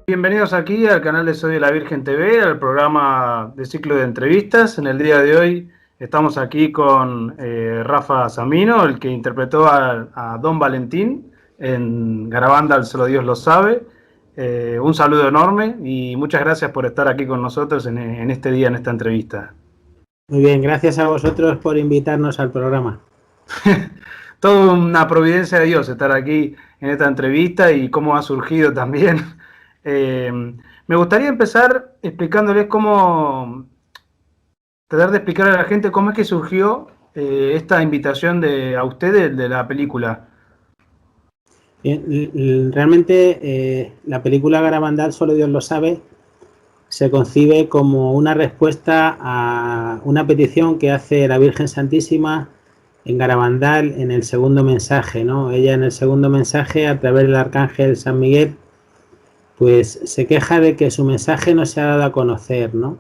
Bienvenidos aquí al canal de Soy de la Virgen TV, al programa de ciclo de entrevistas. En el día de hoy estamos aquí con Rafa Samino, el que interpretó a Don Valentín en Garabanda, el Solo Dios lo sabe. Un saludo enorme y muchas gracias por estar aquí con nosotros en este día, en esta entrevista. Muy bien, gracias a vosotros por invitarnos al programa. Toda una providencia de Dios estar aquí en esta entrevista y cómo ha surgido también. Me gustaría empezar explicándoles tratar de explicar a la gente cómo es que surgió esta invitación a ustedes de la película. Bien, realmente la película Garabandal, Solo Dios lo sabe, se concibe como una respuesta a una petición que hace la Virgen Santísima en Garabandal en el segundo mensaje, ¿no? Ella en el segundo mensaje, a través del arcángel San Miguel, pues se queja de que su mensaje no se ha dado a conocer, ¿no?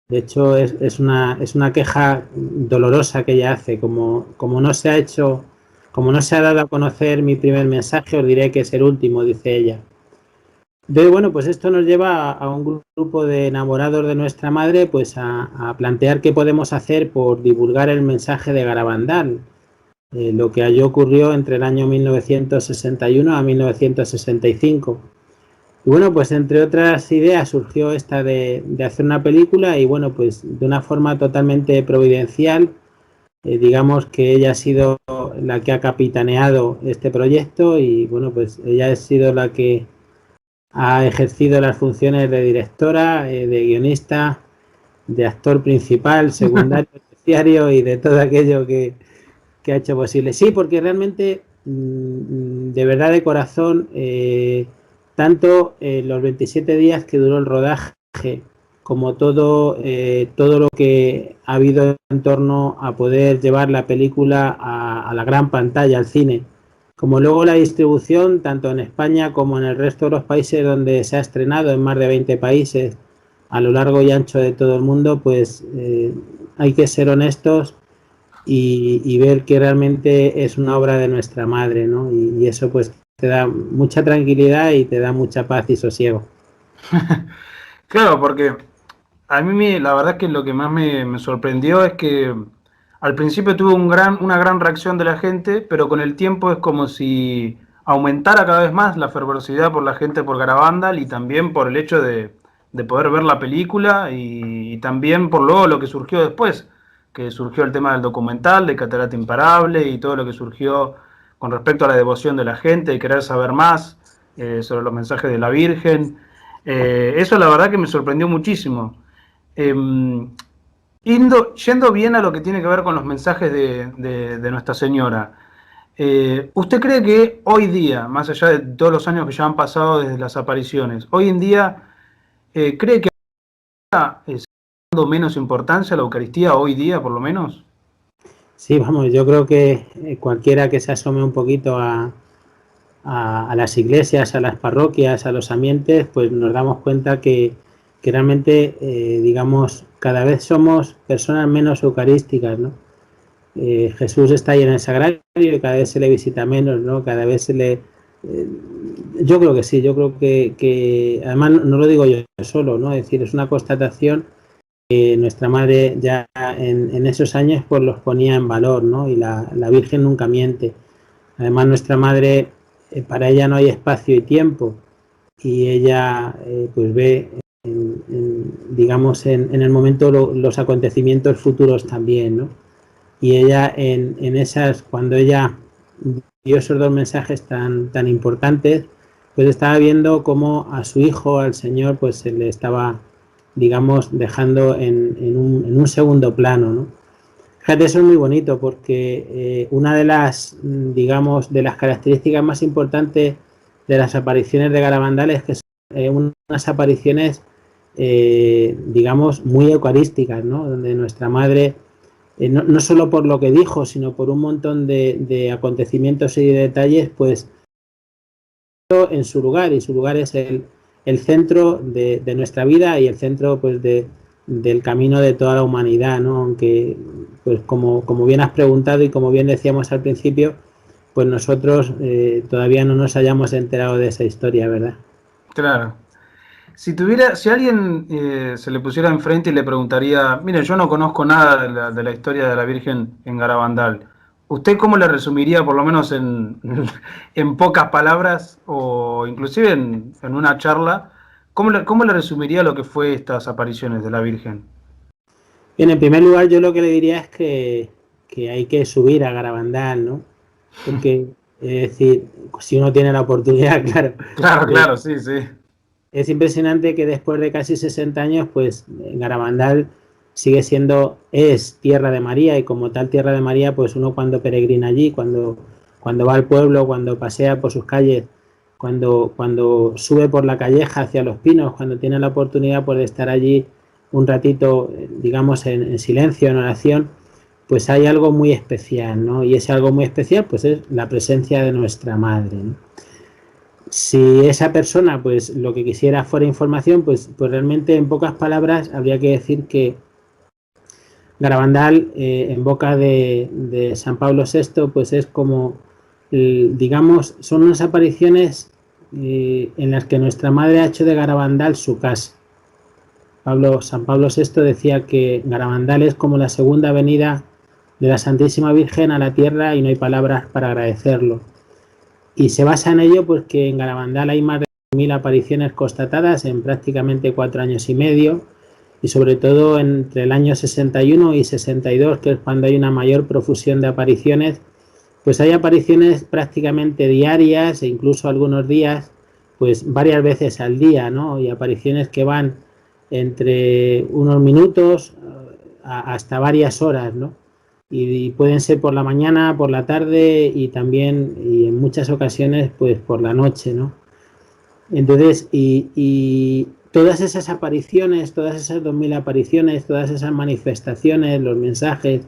De hecho, es una queja dolorosa que ella hace, como no se ha dado a conocer mi primer mensaje, os diré que es el último, dice ella. Entonces, bueno, pues esto nos lleva a un grupo de enamorados de nuestra madre, pues a plantear qué podemos hacer por divulgar el mensaje de Garabandal, lo que allí ocurrió entre el año 1961 a 1965. Y bueno, pues entre otras ideas surgió esta de hacer una película y bueno, pues de una forma totalmente providencial, digamos que ella ha sido la que ha capitaneado este proyecto y bueno, pues ella ha sido la que ha ejercido las funciones de directora, de guionista, de actor principal, secundario, terciario y de todo aquello que ha hecho posible. Sí, porque realmente, de verdad, de corazón, tanto los 27 días que duró el rodaje como todo lo que ha habido en torno a poder llevar la película a la gran pantalla, al cine, como luego la distribución tanto en España como en el resto de los países donde se ha estrenado, en más de 20 países a lo largo y ancho de todo el mundo, pues hay que ser honestos y ver que realmente es una obra de nuestra madre, ¿no? Y eso pues te da mucha tranquilidad y te da mucha paz y sosiego. Claro, porque a mí la verdad es que lo que más me sorprendió es que al principio tuvo una gran reacción de la gente, pero con el tiempo es como si aumentara cada vez más la fervorosidad por la gente por Garabandal y también por el hecho de poder ver la película y también por luego lo que surgió después, que surgió el tema del documental, de Catarata Imparable y todo lo que surgió con respecto a la devoción de la gente y querer saber más sobre los mensajes de la Virgen. Eso la verdad que me sorprendió muchísimo. Yendo bien a lo que tiene que ver con los mensajes de Nuestra Señora, ¿usted cree que hoy día, más allá de todos los años que ya han pasado desde las apariciones, hoy en día cree que está dando menos importancia a la Eucaristía hoy día por lo menos? Sí, vamos, yo creo que cualquiera que se asome un poquito a las iglesias, a las parroquias, a los ambientes, pues nos damos cuenta que realmente, digamos, cada vez somos personas menos eucarísticas, ¿no? Jesús está ahí en el sagrario y cada vez se le visita menos, ¿no? Cada vez se le... yo creo que sí, yo creo que además no lo digo yo solo, ¿no? Es decir, es una constatación que nuestra madre ya en esos años pues los ponía en valor, ¿no? Y la Virgen nunca miente. Además nuestra madre, para ella no hay espacio y tiempo y ella pues ve digamos en el momento los acontecimientos futuros también, ¿no? Y ella en esas, cuando ella dio esos dos mensajes tan importantes, pues estaba viendo cómo a su hijo, al Señor, pues se le estaba, digamos, dejando en un segundo plano, ¿no? Fíjate, eso es muy bonito porque una de las, digamos, de las características más importantes de las apariciones de Garabandal es que unas apariciones, digamos, muy eucarísticas, ¿no? Donde nuestra madre, no solo por lo que dijo, sino por un montón de acontecimientos y de detalles, pues en su lugar, y su lugar es el centro de nuestra vida y el centro, pues, del camino de toda la humanidad, ¿no? Aunque, pues, como bien has preguntado y como bien decíamos al principio, pues nosotros todavía no nos hayamos enterado de esa historia, ¿verdad? Claro. Si alguien se le pusiera enfrente y le preguntaría, mire, yo no conozco nada de la historia de la Virgen en Garabandal, ¿usted cómo le resumiría, por lo menos en, en pocas palabras, o inclusive en una charla, cómo le resumiría lo que fue estas apariciones de la Virgen? Bien, en primer lugar, yo lo que le diría es que hay que subir a Garabandal, ¿no? Porque, es decir, si uno tiene la oportunidad, claro. Claro, claro, sí, sí. Es impresionante que después de casi 60 años, pues Garabandal sigue siendo, es tierra de María, y como tal tierra de María, pues uno cuando peregrina allí, cuando va al pueblo, cuando pasea por sus calles, cuando sube por la calleja hacia los pinos, cuando tiene la oportunidad, pues, de estar allí un ratito, digamos, en silencio, en oración, pues hay algo muy especial, ¿no? Y ese algo muy especial, pues, es la presencia de nuestra madre, ¿no? Si esa persona, pues, lo que quisiera fuera información, pues realmente, en pocas palabras, habría que decir que Garabandal, en boca de San Pablo VI, pues es como, digamos, son unas apariciones en las que nuestra madre ha hecho de Garabandal su casa. San Pablo VI decía que Garabandal es como la segunda venida de la Santísima Virgen a la tierra, y no hay palabras para agradecerlo. Y se basa en ello, pues, que en Garabandal hay más de 1000 apariciones constatadas en prácticamente 4 años y medio, y sobre todo entre el año 61 y 62, que es cuando hay una mayor profusión de apariciones, pues hay apariciones prácticamente diarias, e incluso algunos días, pues varias veces al día, ¿no? Y apariciones que van entre unos minutos hasta varias horas, ¿no? Y pueden ser por la mañana, por la tarde, y también, y en muchas ocasiones, pues por la noche, ¿no? Entonces, y todas esas apariciones, todas esas 2000 apariciones, todas esas manifestaciones, los mensajes,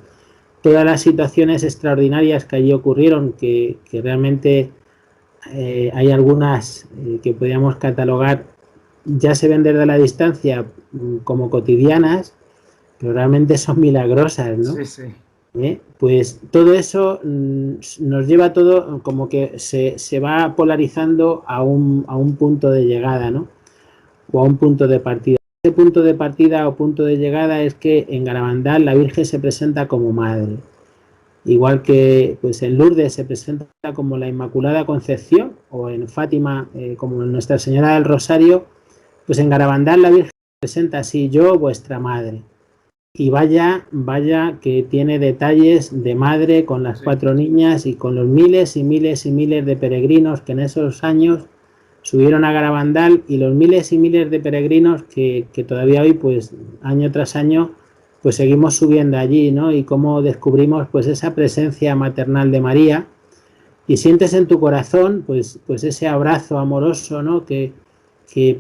todas las situaciones extraordinarias que allí ocurrieron, que realmente hay algunas que podríamos catalogar, ya se ven desde la distancia como cotidianas, pero realmente son milagrosas, ¿no? Sí, sí. Pues todo eso nos lleva todo como que se va polarizando a un punto de llegada, ¿no? O a un punto de partida. Ese punto de partida o punto de llegada es que en Garabandal la Virgen se presenta como madre. Igual que, pues, en Lourdes se presenta como la Inmaculada Concepción, o en Fátima como Nuestra Señora del Rosario, pues en Garabandal la Virgen se presenta así: yo, vuestra madre. Y vaya que tiene detalles de madre con las Sí. 4 niñas y con los miles y miles y miles de peregrinos que en esos años subieron a Garabandal, y los miles y miles de peregrinos que todavía hoy, pues año tras año, pues seguimos subiendo allí, ¿no? Y cómo descubrimos, pues, esa presencia maternal de María, y sientes en tu corazón, pues ese abrazo amoroso, ¿no? Que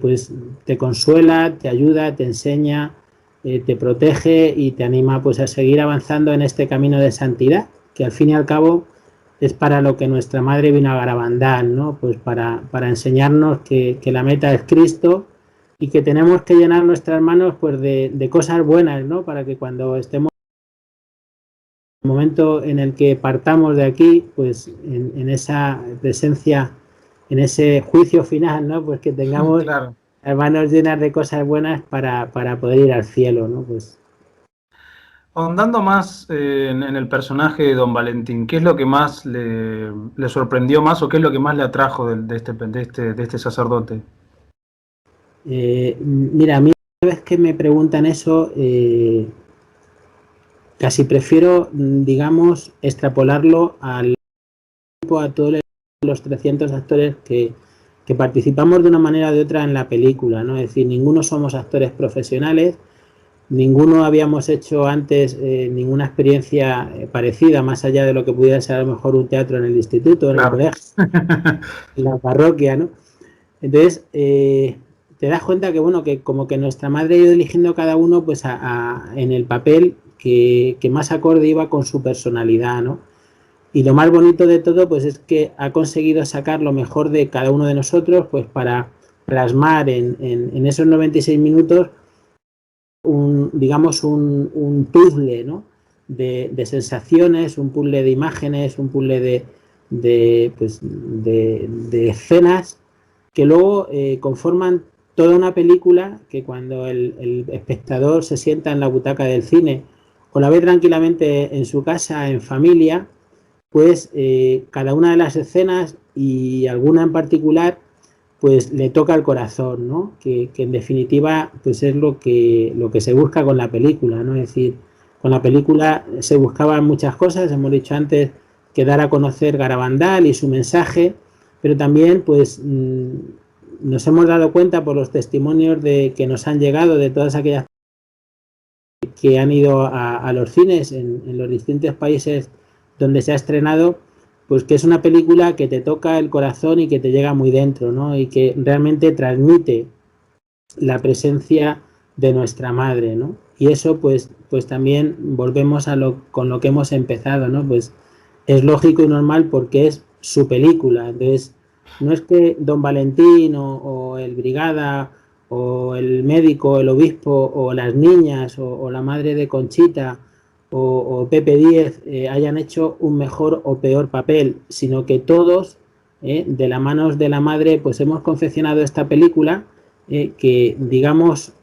pues te consuela, te ayuda, te enseña, te protege y te anima, pues, a seguir avanzando en este camino de santidad, que al fin y al cabo es para lo que nuestra madre vino a Garabandal, ¿no? Pues para enseñarnos que la meta es Cristo, y que tenemos que llenar nuestras manos, pues, de cosas buenas, ¿no? Para que cuando estemos en el momento en el que partamos de aquí, pues en esa presencia, en ese juicio final, ¿no? Pues que tengamos Claro. las manos llenas de cosas buenas para poder ir al cielo, ¿no? Pues Ahondando más en el personaje de Don Valentín, ¿qué es lo que más le sorprendió más o qué es lo que más le atrajo de este sacerdote? mira, a mí cada vez que me preguntan eso, casi prefiero, digamos, extrapolarlo a todos los 300 actores que participamos de una manera o de otra en la película, ¿no? Es decir, ninguno somos actores profesionales, ninguno habíamos hecho antes ninguna experiencia parecida, más allá de lo que pudiera ser a lo mejor un teatro en el instituto, en el Claro. colegio, en la parroquia, ¿no? Entonces, te das cuenta que, bueno, que como que nuestra madre ha ido eligiendo cada uno pues en el papel que más acorde iba con su personalidad, ¿no? Y lo más bonito de todo pues es que ha conseguido sacar lo mejor de cada uno de nosotros pues para plasmar en esos 96 minutos digamos un puzzle, ¿no? de sensaciones, un puzzle de imágenes, un puzzle de escenas que luego conforman toda una película que cuando el espectador se sienta en la butaca del cine o la ve tranquilamente en su casa, en familia, pues cada una de las escenas y alguna en particular pues le toca el corazón, ¿no? Que en definitiva pues es lo que se busca con la película, ¿no? Es decir, con la película se buscaban muchas cosas, hemos dicho antes que dar a conocer Garabandal y su mensaje, pero también pues nos hemos dado cuenta por los testimonios que nos han llegado de todas aquellas que han ido a los cines en los distintos países donde se ha estrenado, pues que es una película que te toca el corazón y que te llega muy dentro, ¿no? Y que realmente transmite la presencia de nuestra madre, ¿no? Y eso pues también volvemos con lo que hemos empezado, ¿no? Pues es lógico y normal porque es su película. Entonces, no es que Don Valentín o el Brigada o el médico, el obispo o las niñas o la madre de Conchita o Pepe Díez hayan hecho un mejor o peor papel, sino que todos, de la mano de la madre, pues hemos confeccionado esta película que, digamos,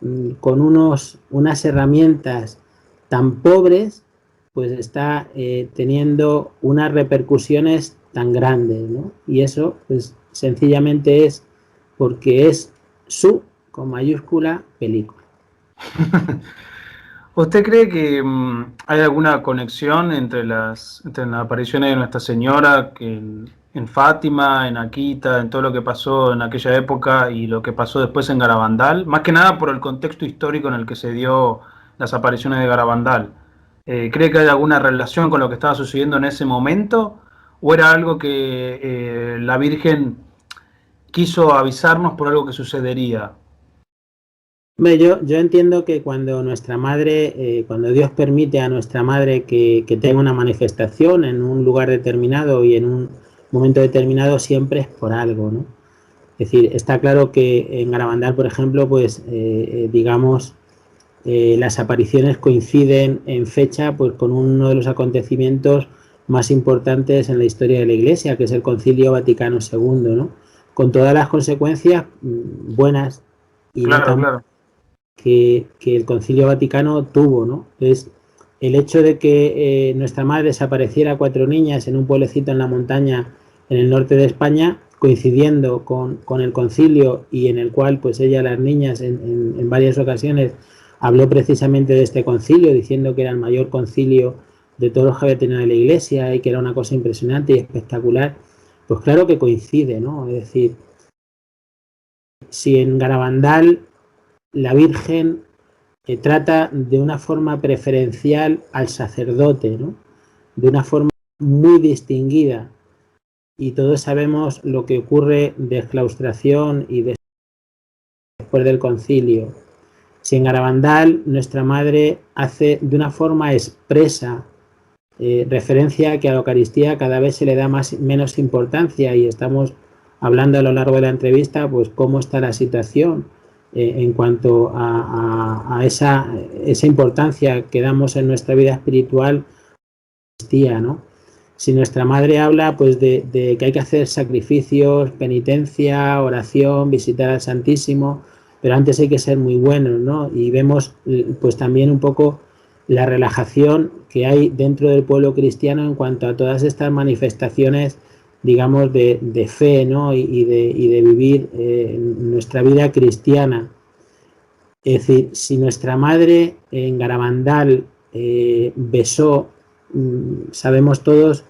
con unas herramientas tan pobres, pues está teniendo unas repercusiones tan grandes, ¿no? Y eso, pues, sencillamente es porque es su, con mayúscula, película. ¿Usted cree que hay alguna conexión entre las apariciones de Nuestra Señora en Fátima, en Akita, en todo lo que pasó en aquella época y lo que pasó después en Garabandal? Más que nada por el contexto histórico en el que se dio las apariciones de Garabandal. ¿Cree que hay alguna relación con lo que estaba sucediendo en ese momento? ¿O era algo que la Virgen quiso avisarnos por algo que sucedería? Yo entiendo que cuando nuestra madre, cuando Dios permite a nuestra madre que tenga una manifestación en un lugar determinado y en un momento determinado, siempre es por algo, ¿no? Es decir, está claro que en Garabandal, por ejemplo, pues digamos, las apariciones coinciden en fecha pues con uno de los acontecimientos más importantes en la historia de la Iglesia, que es el Concilio Vaticano II, ¿no? Con todas las consecuencias buenas y no Claro, tan claro. que el Concilio Vaticano tuvo, ¿no? Entonces, el hecho de que nuestra madre desapareciera a 4 niñas en un pueblecito en la montaña en el norte de España, coincidiendo con el concilio y en el cual pues ella, las niñas, en varias ocasiones habló precisamente de este concilio, diciendo que era el mayor concilio de todos los que había tenido en la Iglesia y que era una cosa impresionante y espectacular, pues claro que coincide, ¿no? Es decir, si en Garabandal la Virgen trata de una forma preferencial al sacerdote, ¿no? De una forma muy distinguida. Y todos sabemos lo que ocurre de exclaustración y después del concilio. Si en Garabandal nuestra madre hace de una forma expresa referencia a que a la Eucaristía cada vez se le da menos importancia y estamos hablando a lo largo de la entrevista pues cómo está la situación en cuanto a esa importancia que damos en nuestra vida espiritual, ¿no? Si nuestra madre habla pues de que hay que hacer sacrificios, penitencia, oración, visitar al Santísimo, pero antes hay que ser muy buenos, ¿no? Y vemos pues también un poco la relajación que hay dentro del pueblo cristiano en cuanto a todas estas manifestaciones, digamos, de fe, ¿no? Y de vivir nuestra vida cristiana. Es decir, si nuestra madre en Garabandal besó, sabemos todos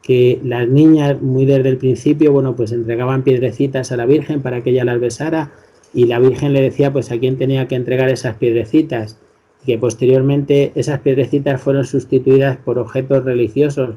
que las niñas muy desde el principio, bueno, pues entregaban piedrecitas a la Virgen para que ella las besara y la Virgen le decía pues a quién tenía que entregar esas piedrecitas y que posteriormente esas piedrecitas fueron sustituidas por objetos religiosos,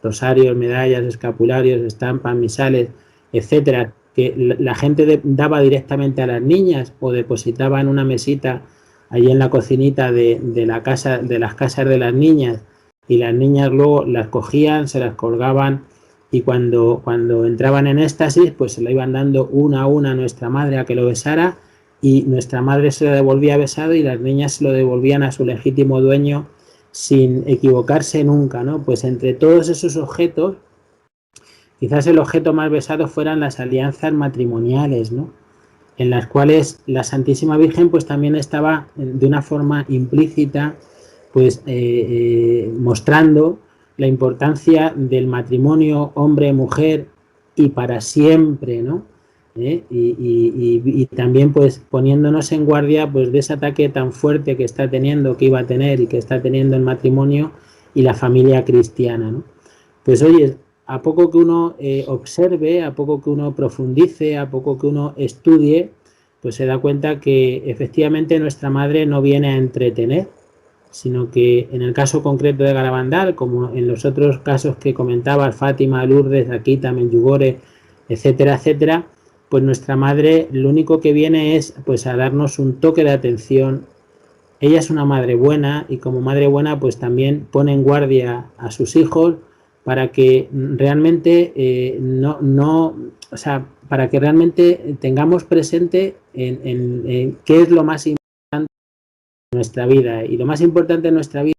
rosarios, medallas, escapularios, estampas, misales, etcétera, que la gente daba directamente a las niñas o depositaba en una mesita allí en la cocinita de la casa, de las casas de las niñas, y las niñas luego las cogían, se las colgaban, y cuando entraban en éxtasis, pues se lo iban dando una a una a nuestra madre a que lo besara, y nuestra madre se lo devolvía besado y las niñas se lo devolvían a su legítimo dueño sin equivocarse nunca, ¿no? Pues entre todos esos objetos, quizás el objeto más besado fueran las alianzas matrimoniales, ¿no? En las cuales la Santísima Virgen pues también estaba de una forma implícita pues mostrando la importancia del matrimonio hombre-mujer y para siempre, ¿no? Y también pues poniéndonos en guardia pues de ese ataque tan fuerte que está teniendo, que iba a tener y que está teniendo el matrimonio y la familia cristiana, ¿no? Pues oye, a poco que uno observe, a poco que uno profundice, a poco que uno estudie, pues se da cuenta que efectivamente nuestra madre no viene a entretener, sino que en el caso concreto de Garabandal, como en los otros casos que comentaba, Fátima, Lourdes, Akita, Medjugorje, etcétera, etcétera, pues nuestra madre lo único que viene es pues a darnos un toque de atención. Ella es una madre buena y como madre buena pues también pone en guardia a sus hijos para que realmente o sea, para que realmente tengamos presente en qué es lo más importante en nuestra vida. Y lo más importante en nuestra vida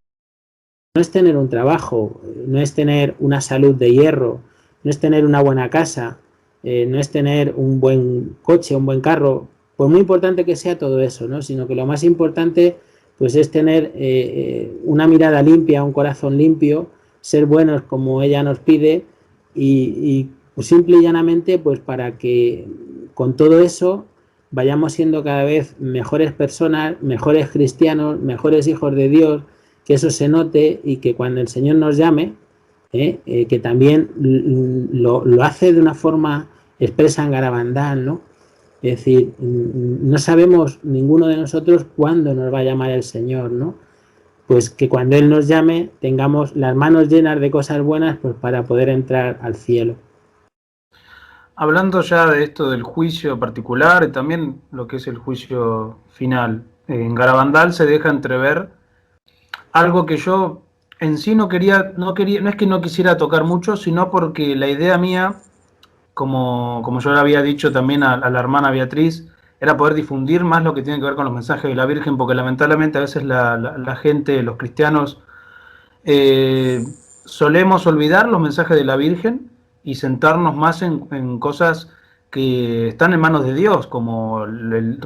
no es tener un trabajo, no es tener una salud de hierro, no es tener una buena casa, no es tener un buen coche, un buen carro, por muy importante que sea todo eso, ¿no? Sino que lo más importante pues es tener una mirada limpia, un corazón limpio, ser buenos como ella nos pide y pues simple y llanamente pues para que con todo eso vayamos siendo cada vez mejores personas, mejores cristianos, mejores hijos de Dios, que eso se note y que cuando el Señor nos llame, que también lo hace de una forma expresa en Garabandal, ¿no? Es decir, no sabemos ninguno de nosotros cuándo nos va a llamar el Señor, ¿no? Pues que cuando Él nos llame tengamos las manos llenas de cosas buenas pues para poder entrar al cielo. Hablando ya de esto del juicio particular y también lo que es el juicio final, en Garabandal se deja entrever algo que yo en sí no es que no quisiera tocar mucho, sino porque la idea mía, como yo le había dicho también a la hermana Beatriz, era poder difundir más lo que tiene que ver con los mensajes de la Virgen, porque lamentablemente a veces la gente, los cristianos, eh, solemos olvidar los mensajes de la Virgen y sentarnos más en cosas que están en manos de Dios, como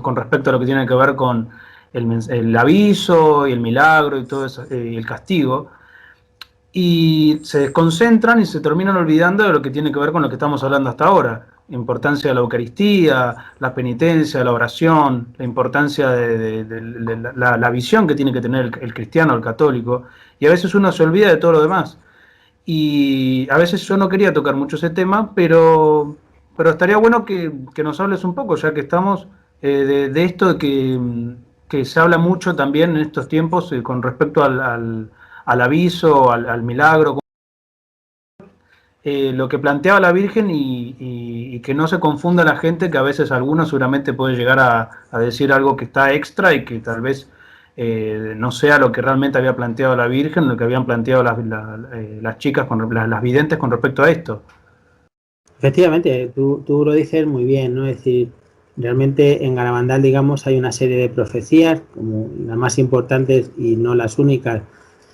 con respecto a lo que tiene que ver con el aviso y el milagro y todo eso, y el castigo, y se desconcentran y se terminan olvidando de lo que tiene que ver con lo que estamos hablando hasta ahora. La importancia de la Eucaristía, la penitencia, la oración, la importancia de la visión que tiene que tener el cristiano, el católico, y a veces uno se olvida de todo lo demás. Y a veces yo no quería tocar mucho ese tema, pero estaría bueno que nos hables un poco, ya que estamos, de esto que se habla mucho también en estos tiempos, con respecto al aviso, al milagro, lo que planteaba la Virgen y que no se confunda la gente, que a veces alguno seguramente puede llegar a decir algo que está extra y que tal vez no sea lo que realmente había planteado la Virgen, lo que habían planteado las chicas, las videntes con respecto a esto. Efectivamente, tú lo dices muy bien, ¿no? Es decir, realmente en Garabandal, digamos, hay una serie de profecías, como las más importantes y no las únicas,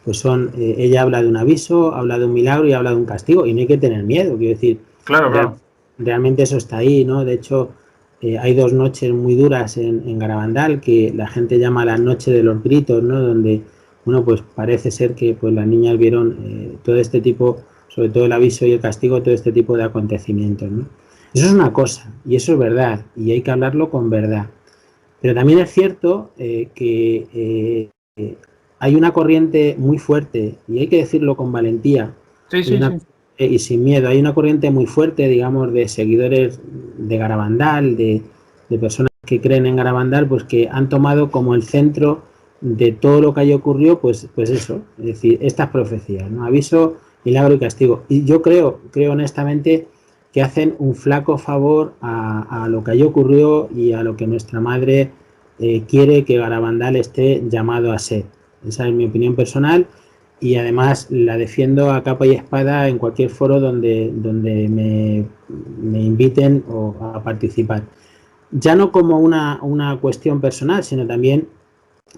pues son, ella habla de un aviso, habla de un milagro y habla de un castigo, y no hay que tener miedo, quiero decir, Claro. realmente eso está ahí, ¿no? De hecho, hay dos noches muy duras en Garabandal, que la gente llama la noche de los gritos, ¿no? Donde, bueno, pues parece ser que pues las niñas vieron todo este tipo, sobre todo el aviso y el castigo, todo este tipo de acontecimientos, ¿no? Eso es una cosa, y eso es verdad, y hay que hablarlo con verdad. Pero también es cierto que hay una corriente muy fuerte, y hay que decirlo con valentía, Sí. y sin miedo, hay una corriente muy fuerte, digamos, de seguidores de Garabandal, de personas que creen en Garabandal, pues que han tomado como el centro de todo lo que haya ocurrido, pues eso, es decir, estas profecías, ¿no? Aviso, milagro y castigo. Y yo creo honestamente que hacen un flaco favor a lo que allí ocurrió y a lo que nuestra madre quiere que Garabandal esté llamado a ser. Esa es mi opinión personal y además la defiendo a capa y espada en cualquier foro donde me inviten a participar. Ya no como una cuestión personal, sino también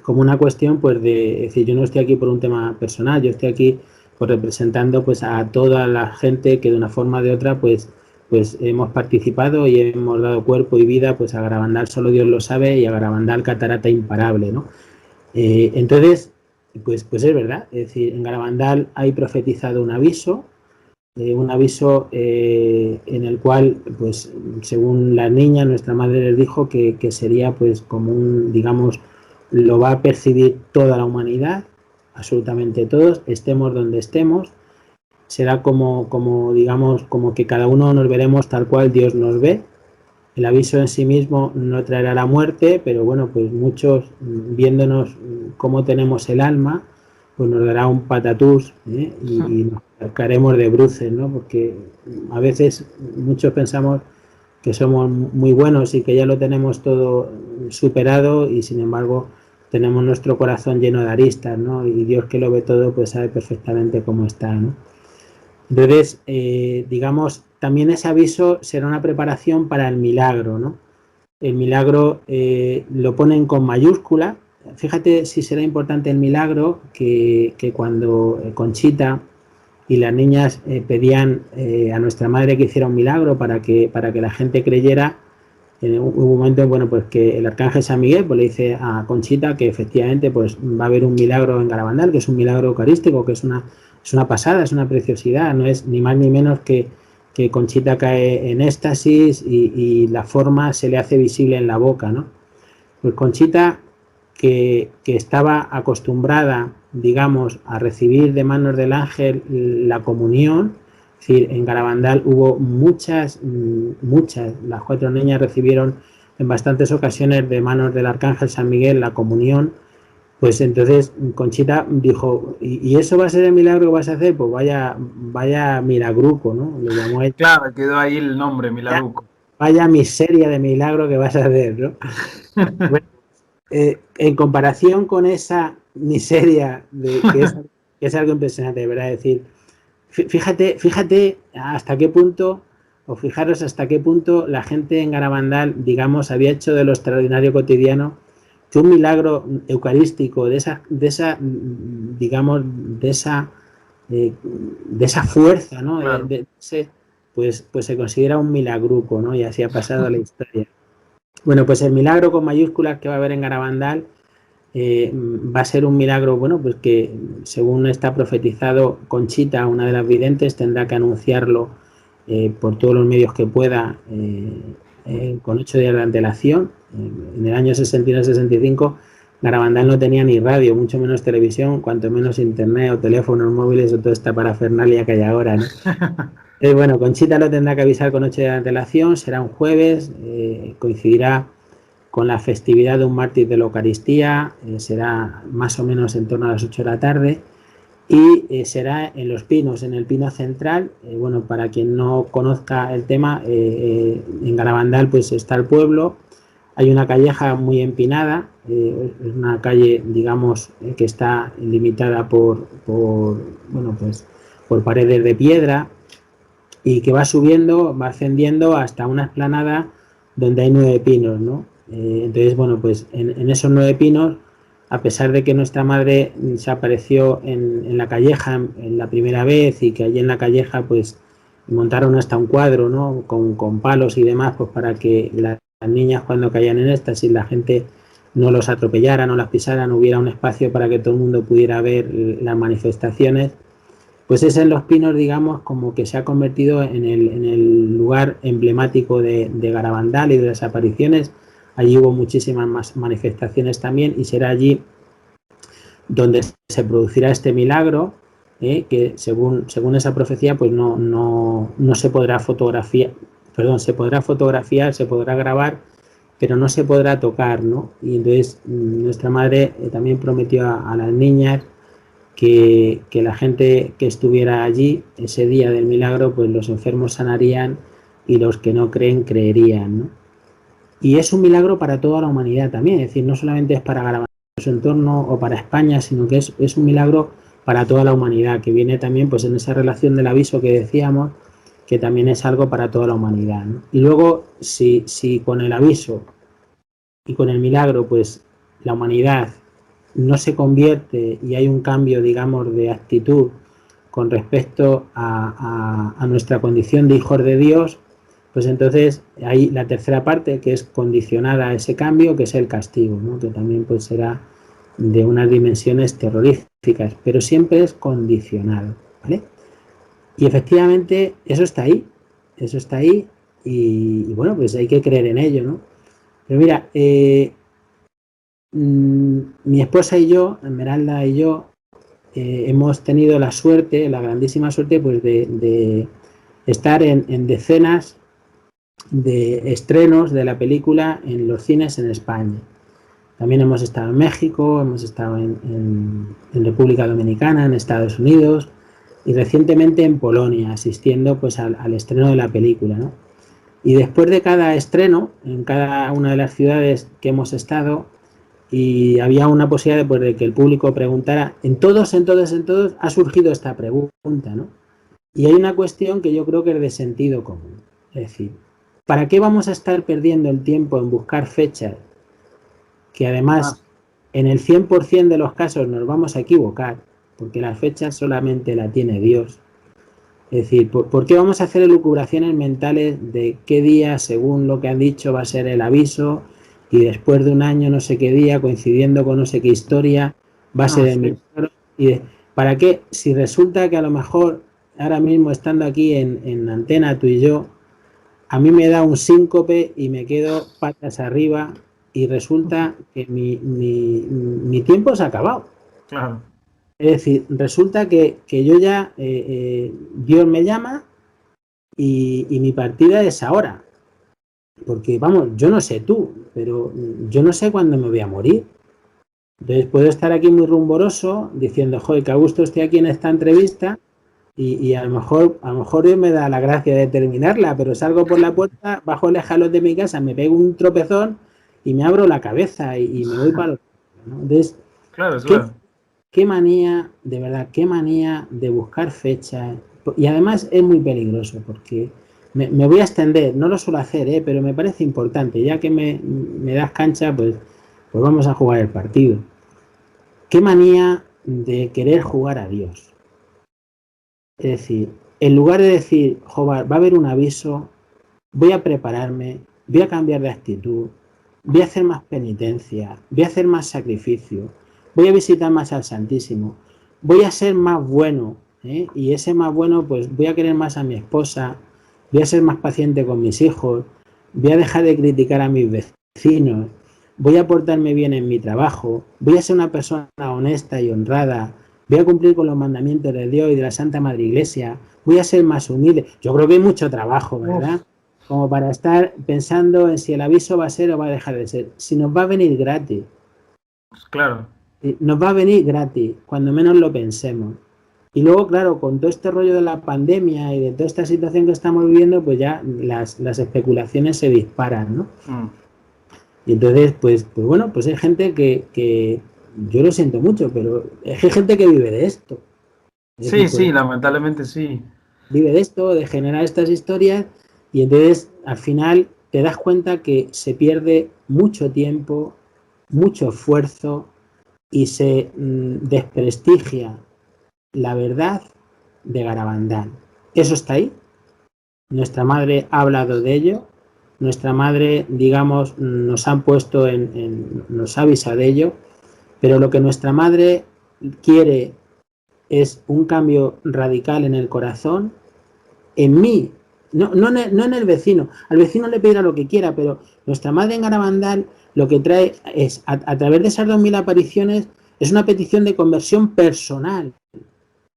como una cuestión pues es decir, yo no estoy aquí por un tema personal, yo estoy aquí pues representando pues a toda la gente que de una forma o de otra pues hemos participado y hemos dado cuerpo y vida pues a Garabandal Solo Dios lo sabe y a Garabandal Catarata Imparable, ¿no? Entonces, pues es verdad, es decir, en Garabandal hay profetizado un aviso en el cual, pues según la niña, nuestra madre les dijo que sería pues como digamos, lo va a percibir toda la humanidad, absolutamente todos, estemos donde estemos, será digamos, como que cada uno nos veremos tal cual Dios nos ve. El aviso en sí mismo no traerá la muerte, pero bueno, pues muchos viéndonos cómo tenemos el alma, pues nos dará un patatús y nos sacaremos de bruces, ¿no? Porque a veces muchos pensamos que somos muy buenos y que ya lo tenemos todo superado y sin embargo tenemos nuestro corazón lleno de aristas, ¿no? Y Dios que lo ve todo pues sabe perfectamente cómo está, ¿no? Entonces, digamos, también ese aviso será una preparación para el milagro, ¿no? El milagro lo ponen con mayúscula. Fíjate si será importante el milagro que cuando Conchita y las niñas pedían a nuestra madre que hiciera un milagro para que la gente creyera, en un momento, bueno, pues que el arcángel San Miguel pues le dice a Conchita que efectivamente pues va a haber un milagro en Garabandal, que es un milagro eucarístico, que es una pasada, es una preciosidad, no es ni más ni menos que Conchita cae en éxtasis y la forma se le hace visible en la boca, ¿no? Pues Conchita, que estaba acostumbrada, digamos, a recibir de manos del ángel la comunión, es decir, en Garabandal hubo muchas, las 4 niñas recibieron en bastantes ocasiones de manos del arcángel San Miguel la comunión, pues entonces Conchita dijo, ¿y eso va a ser el milagro que vas a hacer? Pues vaya milagruco, ¿no? Le llamó a ella. Claro, quedó ahí el nombre, Milaruco. Vaya miseria de milagro que vas a hacer, ¿no? Bueno, en comparación con esa miseria que es algo impresionante, de verdad, es decir, fíjate hasta qué punto, o fijaros hasta qué punto la gente en Garabandal, digamos, había hecho de lo extraordinario cotidiano que un milagro eucarístico de esa digamos, de esa fuerza, ¿no? Claro. Pues se considera un milagruco, ¿no? Y así ha pasado la historia. Bueno, pues el milagro con mayúsculas que va a haber en Garabandal va a ser un milagro, bueno, pues que según está profetizado Conchita, una de las videntes, tendrá que anunciarlo por todos los medios que pueda con 8 días de antelación. En el año 61-65 Garabandal no tenía ni radio, mucho menos televisión, cuanto menos internet o teléfonos móviles o toda esta parafernalia que hay ahora, ¿no? Bueno, Conchita lo tendrá que avisar con 8 días de antelación, será un jueves, coincidirá con la festividad de un mártir de la Eucaristía, será más o menos en torno a las 8 de la tarde y será en Los Pinos, en el Pino Central. Bueno, para quien no conozca el tema, en Garabandal pues está el pueblo, hay una calleja muy empinada, es una calle, digamos, que está limitada por paredes de piedra y que va subiendo, va ascendiendo hasta una explanada donde hay 9 pinos, ¿no? Entonces, bueno, pues en esos 9 pinos, a pesar de que nuestra madre se apareció en la calleja en la primera vez y que allí en la calleja pues montaron hasta un cuadro, ¿no? Con palos y demás, pues para que las niñas cuando caían en éxtasis la gente no los atropellara, no las pisara, no hubiera un espacio para que todo el mundo pudiera ver las manifestaciones. Pues es en Los Pinos, digamos, como que se ha convertido en el lugar emblemático de Garabandal y de las apariciones. Allí hubo muchísimas más manifestaciones también y será allí donde se producirá este milagro, que según esa profecía pues no se podrá fotografiar, se podrá fotografiar, se podrá grabar, pero no se podrá tocar, ¿no? Y entonces nuestra madre también prometió a las niñas que la gente que estuviera allí ese día del milagro, pues los enfermos sanarían y los que no creen creerían, ¿no? Y es un milagro para toda la humanidad también, es decir, no solamente es para Garabandal y su entorno o para España, sino que es un milagro para toda la humanidad, que viene también pues en esa relación del aviso que decíamos, que también es algo para toda la humanidad, ¿no? Y luego, si con el aviso y con el milagro, pues la humanidad no se convierte y hay un cambio, digamos, de actitud con respecto a nuestra condición de hijos de Dios, pues entonces hay la tercera parte que es condicionada a ese cambio, que es el castigo, ¿no? Que también pues será de unas dimensiones terroríficas, pero siempre es condicionado, ¿vale? Y efectivamente eso está ahí y bueno, pues hay que creer en ello, ¿no? Pero mira, mi esposa y yo, Esmeralda y yo, hemos tenido la suerte, la grandísima suerte, pues de estar en decenas de estrenos de la película en los cines en España. También hemos estado en México, hemos estado en República Dominicana, en Estados Unidos y recientemente en Polonia, asistiendo pues al estreno de la película, ¿no? Y después de cada estreno, en cada una de las ciudades que hemos estado, y había una posibilidad pues, de que el público preguntara, en todos ha surgido esta pregunta, ¿no? Y hay una cuestión que yo creo que es de sentido común. Es decir, ¿para qué vamos a estar perdiendo el tiempo en buscar fechas que además en el 100% de los casos nos vamos a equivocar? Porque las fechas solamente la tiene Dios. Es decir, ¿por qué vamos a hacer elucubraciones mentales de qué día, según lo que han dicho, va a ser el aviso y después de un año no sé qué día, coincidiendo con no sé qué historia, va a ser el milagro? ¿Para qué? Si resulta que a lo mejor ahora mismo estando aquí en antena tú y yo, a mí me da un síncope y me quedo patas arriba y resulta que mi tiempo se ha acabado. Claro. Es decir, resulta que yo ya, Dios me llama y mi partida es ahora. Porque, vamos, yo no sé tú, pero yo no sé cuándo me voy a morir. Entonces puedo estar aquí muy rumoroso diciendo, joder, que a gusto estoy aquí en esta entrevista y a lo mejor Dios me da la gracia de terminarla, pero salgo por la puerta, bajo el escalón de mi casa, me pego un tropezón y me abro la cabeza y me voy para los... ¿no? Entonces, Claro, ¿qué, claro. qué manía, de verdad, qué manía de buscar fechas? Y además es muy peligroso porque me voy a extender, no lo suelo hacer, pero me parece importante, ya que me das cancha, pues vamos a jugar el partido. Qué manía de querer jugar a Dios. Es decir, en lugar de decir, joder, va a haber un aviso, voy a prepararme, voy a cambiar de actitud, voy a hacer más penitencia, voy a hacer más sacrificio, voy a visitar más al Santísimo, voy a ser más bueno, ¿eh? Y ese más bueno, pues voy a querer más a mi esposa, voy a ser más paciente con mis hijos, voy a dejar de criticar a mis vecinos, voy a portarme bien en mi trabajo, voy a ser una persona honesta y honrada, voy a cumplir con los mandamientos de Dios y de la Santa Madre Iglesia, voy a ser más humilde. Yo creo que hay mucho trabajo, ¿verdad? Uf, Como para estar pensando en si el aviso va a ser o va a dejar de ser. Si nos va a venir gratis, claro. nos va a venir gratis, cuando menos lo pensemos. Y luego, claro, con todo este rollo de la pandemia y de toda esta situación que estamos viviendo, pues ya las especulaciones se disparan, ¿no? Y entonces, pues bueno, pues hay gente que yo lo siento mucho, pero es que hay gente que vive de esto. Es Sí, decir, pues sí, lamentablemente sí. vive de esto, de generar estas historias, y entonces al final te das cuenta que se pierde mucho tiempo, mucho esfuerzo y se desprestigia la verdad de Garabandal. Eso está ahí. Nuestra madre ha hablado de ello. Nuestra madre, digamos, nos han puesto nos avisa de ello. Pero lo que nuestra madre quiere es un cambio radical en el corazón, en mí, no en el vecino. Al vecino le pedirá lo que quiera, pero nuestra madre en Garabandal lo que trae es, a través de esas 2000 apariciones, es una petición de conversión personal,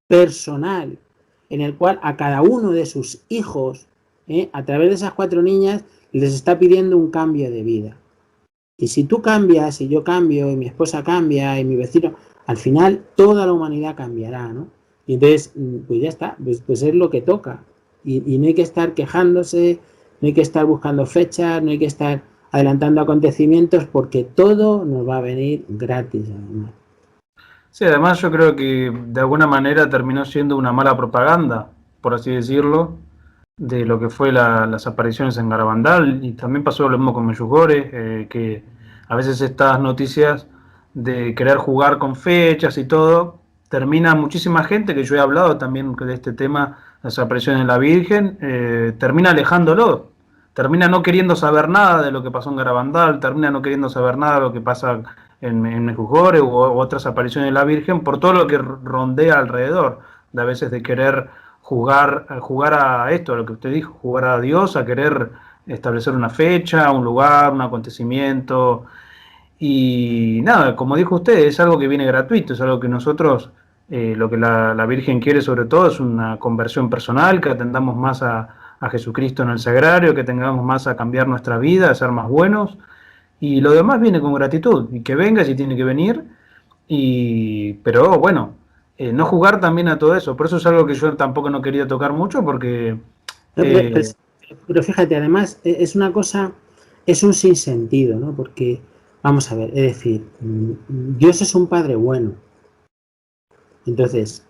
en el cual a cada uno de sus hijos, a través de esas 4 niñas, les está pidiendo un cambio de vida. Y si tú cambias, y yo cambio, y mi esposa cambia, y mi vecino, al final toda la humanidad cambiará, ¿no? Y entonces, pues ya está, pues es lo que toca. Y no hay que estar quejándose no hay que estar buscando fechas, no hay que estar adelantando acontecimientos, porque todo nos va a venir gratis, además. Sí, además yo creo que de alguna manera terminó siendo una mala propaganda, por así decirlo, de lo que fue las apariciones en Garabandal, y también pasó lo mismo con Meyugore, que a veces estas noticias de querer jugar con fechas y todo, termina muchísima gente, que yo he hablado también de este tema, las apariciones de la Virgen, termina alejándolo, termina no queriendo saber nada de lo que pasó en Garabandal, termina no queriendo saber nada de lo que pasa en Mejujore u otras apariciones de la Virgen, por todo lo que rondea alrededor, de a veces de querer jugar a esto, a lo que usted dijo, jugar a Dios, a querer establecer una fecha, un lugar, un acontecimiento. Y nada, como dijo usted, es algo que viene gratuito, es algo que nosotros, lo que la Virgen quiere sobre todo es una conversión personal, que atendamos más a Jesucristo en el sagrario, que tengamos más a cambiar nuestra vida, a ser más buenos. Y lo demás viene con gratitud, y que venga si tiene que venir, pero bueno, no jugar también a todo eso. Por eso es algo que yo tampoco no quería tocar mucho, porque Pero, pero fíjate, además, es una cosa, es un sinsentido, ¿no? Porque, vamos a ver, es decir, Dios es un padre bueno. Entonces,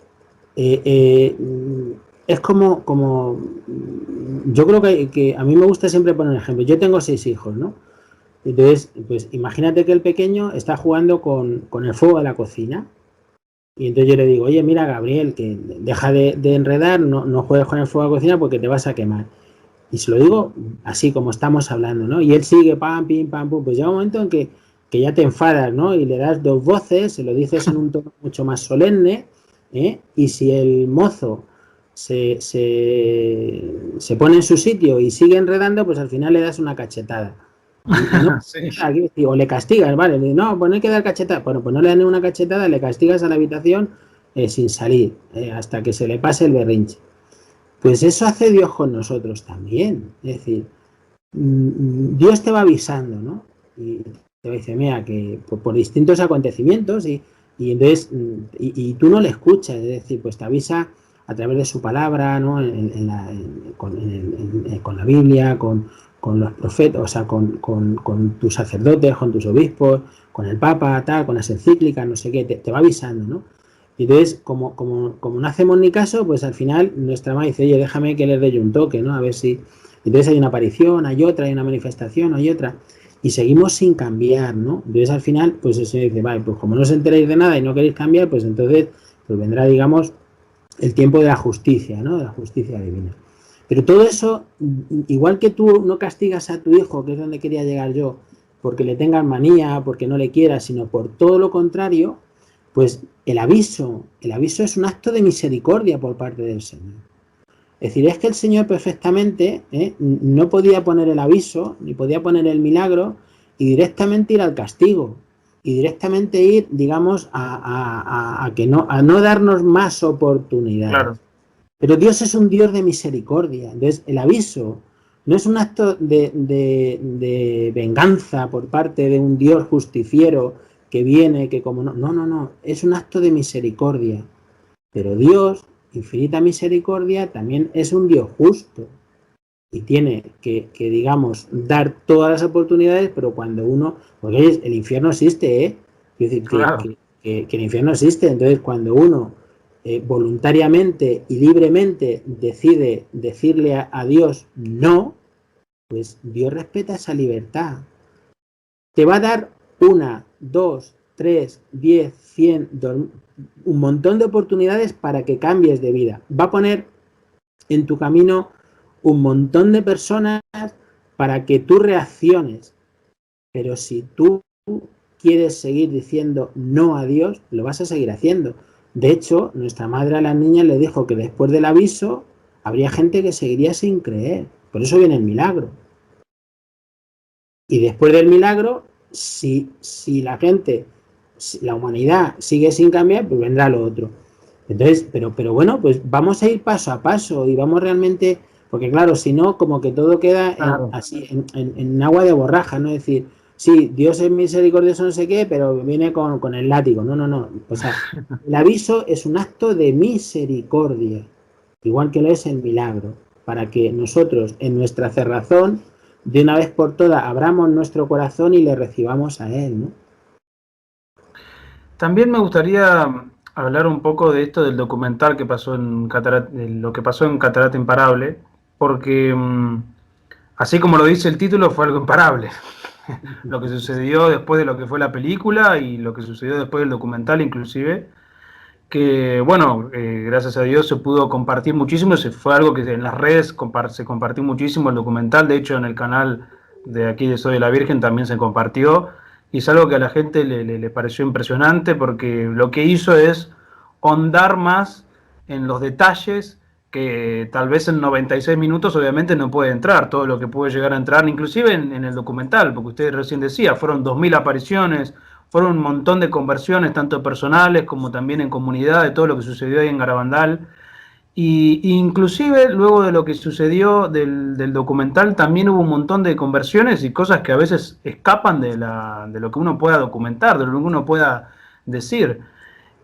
es como yo creo que a mí me gusta siempre poner un ejemplo. Yo tengo 6 hijos, ¿no? Entonces, pues imagínate que el pequeño está jugando con el fuego de la cocina. Y entonces yo le digo, oye, mira, Gabriel, que deja de enredar, no juegues con el fuego de la cocina porque te vas a quemar. Y se lo digo así como estamos hablando, ¿no? Y él sigue, pam, pim, pam, pum. Pues llega un momento en que ya te enfadas, ¿no? Y le das 2 voces, se lo dices en un tono mucho más solemne, ¿eh? Y si el mozo se pone en su sitio y sigue enredando, pues al final le das una cachetada. Y no, sí. o le castigas, ¿vale? No, pues no hay que dar cachetada. Bueno, pues no le dan una cachetada, le castigas a la habitación sin salir, hasta que se le pase el berrinche. Pues eso hace Dios con nosotros también. Es decir, Dios te va avisando, ¿no? Y te va a decir, mira, que por distintos acontecimientos y entonces, y tú no le escuchas, es decir, pues te avisa a través de su palabra, ¿no? Con la Biblia, con los profetas, o sea, con tus sacerdotes, con tus obispos, con el Papa, tal, con las encíclicas, no sé qué, te va avisando, ¿no? Y entonces, como no hacemos ni caso, pues al final nuestra madre dice, oye, déjame que les dé un toque, ¿no? A ver si... Entonces hay una aparición, hay otra, hay una manifestación, hay otra. Y seguimos sin cambiar, ¿no? Entonces al final, pues eso dice, vale, pues como no os enteréis de nada y no queréis cambiar, pues entonces pues vendrá, digamos, el tiempo de la justicia, ¿no? De la justicia divina. Pero todo eso, igual que tú no castigas a tu hijo, que es donde quería llegar yo, porque le tengas manía, porque no le quieras, sino por todo lo contrario, pues el aviso es un acto de misericordia por parte del Señor. Es decir, es que el Señor perfectamente no podía poner el aviso, ni podía poner el milagro, y directamente ir al castigo, y directamente ir, digamos, a no darnos más oportunidades. Claro. Pero Dios es un Dios de misericordia. Entonces, el aviso no es un acto de venganza por parte de un Dios justiciero que viene, que como no, es un acto de misericordia. Pero Dios, infinita misericordia, también es un Dios justo y tiene que digamos, dar todas las oportunidades, pero cuando uno, porque el infierno existe, ¿eh? Es decir, Claro. que el infierno existe, entonces cuando uno voluntariamente y libremente decide decirle a Dios no, pues Dios respeta esa libertad. Te va a dar 1, 2, 3, 10, 100, un montón de oportunidades para que cambies de vida. Va a poner en tu camino un montón de personas para que tú reacciones. Pero si tú quieres seguir diciendo no a Dios, lo vas a seguir haciendo. De hecho, nuestra madre a las niñas le dijo que después del aviso habría gente que seguiría sin creer. Por eso viene el milagro. Y después del milagro, si la gente, si la humanidad sigue sin cambiar, pues vendrá lo otro. Entonces, pero bueno, pues vamos a ir paso a paso y vamos realmente, porque claro, si no, como que todo queda Claro. así, en agua de borraja, ¿no? Es decir, sí, Dios es misericordioso, no sé qué, pero viene con el látigo. No. O sea, el aviso es un acto de misericordia, igual que lo es el milagro. para que nosotros, en nuestra cerrazón, de una vez por todas, abramos nuestro corazón y le recibamos a Él, ¿no? También me gustaría hablar un poco de esto del documental que pasó en Catarata, de lo que pasó en Catarata Imparable, porque así como lo dice el título, fue algo imparable. Lo que sucedió después de lo que fue la película y lo que sucedió después del documental inclusive, que bueno, gracias a Dios se pudo compartir muchísimo, fue algo que en las redes se compartió muchísimo el documental, de hecho en el canal de aquí de Soy de la Virgen también se compartió, y es algo que a la gente le pareció impresionante porque lo que hizo es ahondar más en los detalles que tal vez en 96 minutos obviamente no puede entrar, todo lo que puede llegar a entrar, inclusive en el documental, porque usted recién decía, fueron 2000 apariciones, fueron un montón de conversiones, tanto personales como también en comunidad, de todo lo que sucedió ahí en Garabandal. Y inclusive luego de lo que sucedió del documental también hubo un montón de conversiones y cosas que a veces escapan de lo que uno pueda documentar, de lo que uno pueda decir.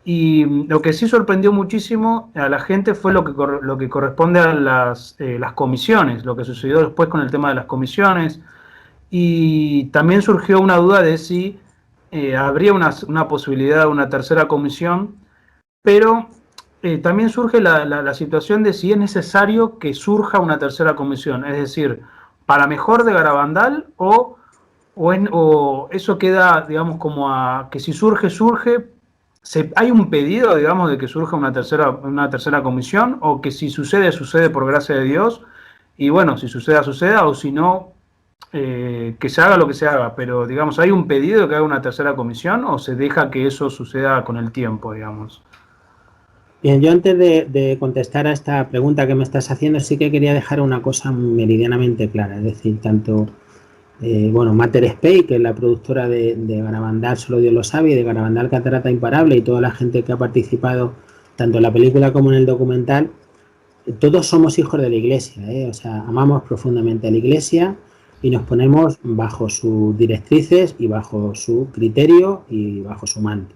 Y lo que sí sorprendió muchísimo a la gente fue lo que corresponde a las comisiones, lo que sucedió después con el tema de las comisiones. Y también surgió una duda de si habría una posibilidad de una tercera comisión, pero también surge la situación de si es necesario que surja una tercera comisión, es decir, para mejor de Garabandal o eso queda, digamos, como a que si surge, surge. ¿Hay un pedido, digamos, de que surja una tercera comisión o que si sucede, sucede por gracia de Dios? Y bueno, si suceda, suceda, o si no, que se haga lo que se haga, pero digamos, ¿hay un pedido de que haga una tercera comisión o se deja que eso suceda con el tiempo, digamos? Bien, yo antes de contestar a esta pregunta que me estás haciendo, sí que quería dejar una cosa meridianamente clara, es decir, tanto, bueno, Mater Spey, que es la productora de Garabandal, Solo Dios lo sabe, y de Garabandal Catarata Imparable, y toda la gente que ha participado tanto en la película como en el documental, todos somos hijos de la Iglesia, o sea, amamos profundamente a la Iglesia y nos ponemos bajo sus directrices y bajo su criterio y bajo su manto.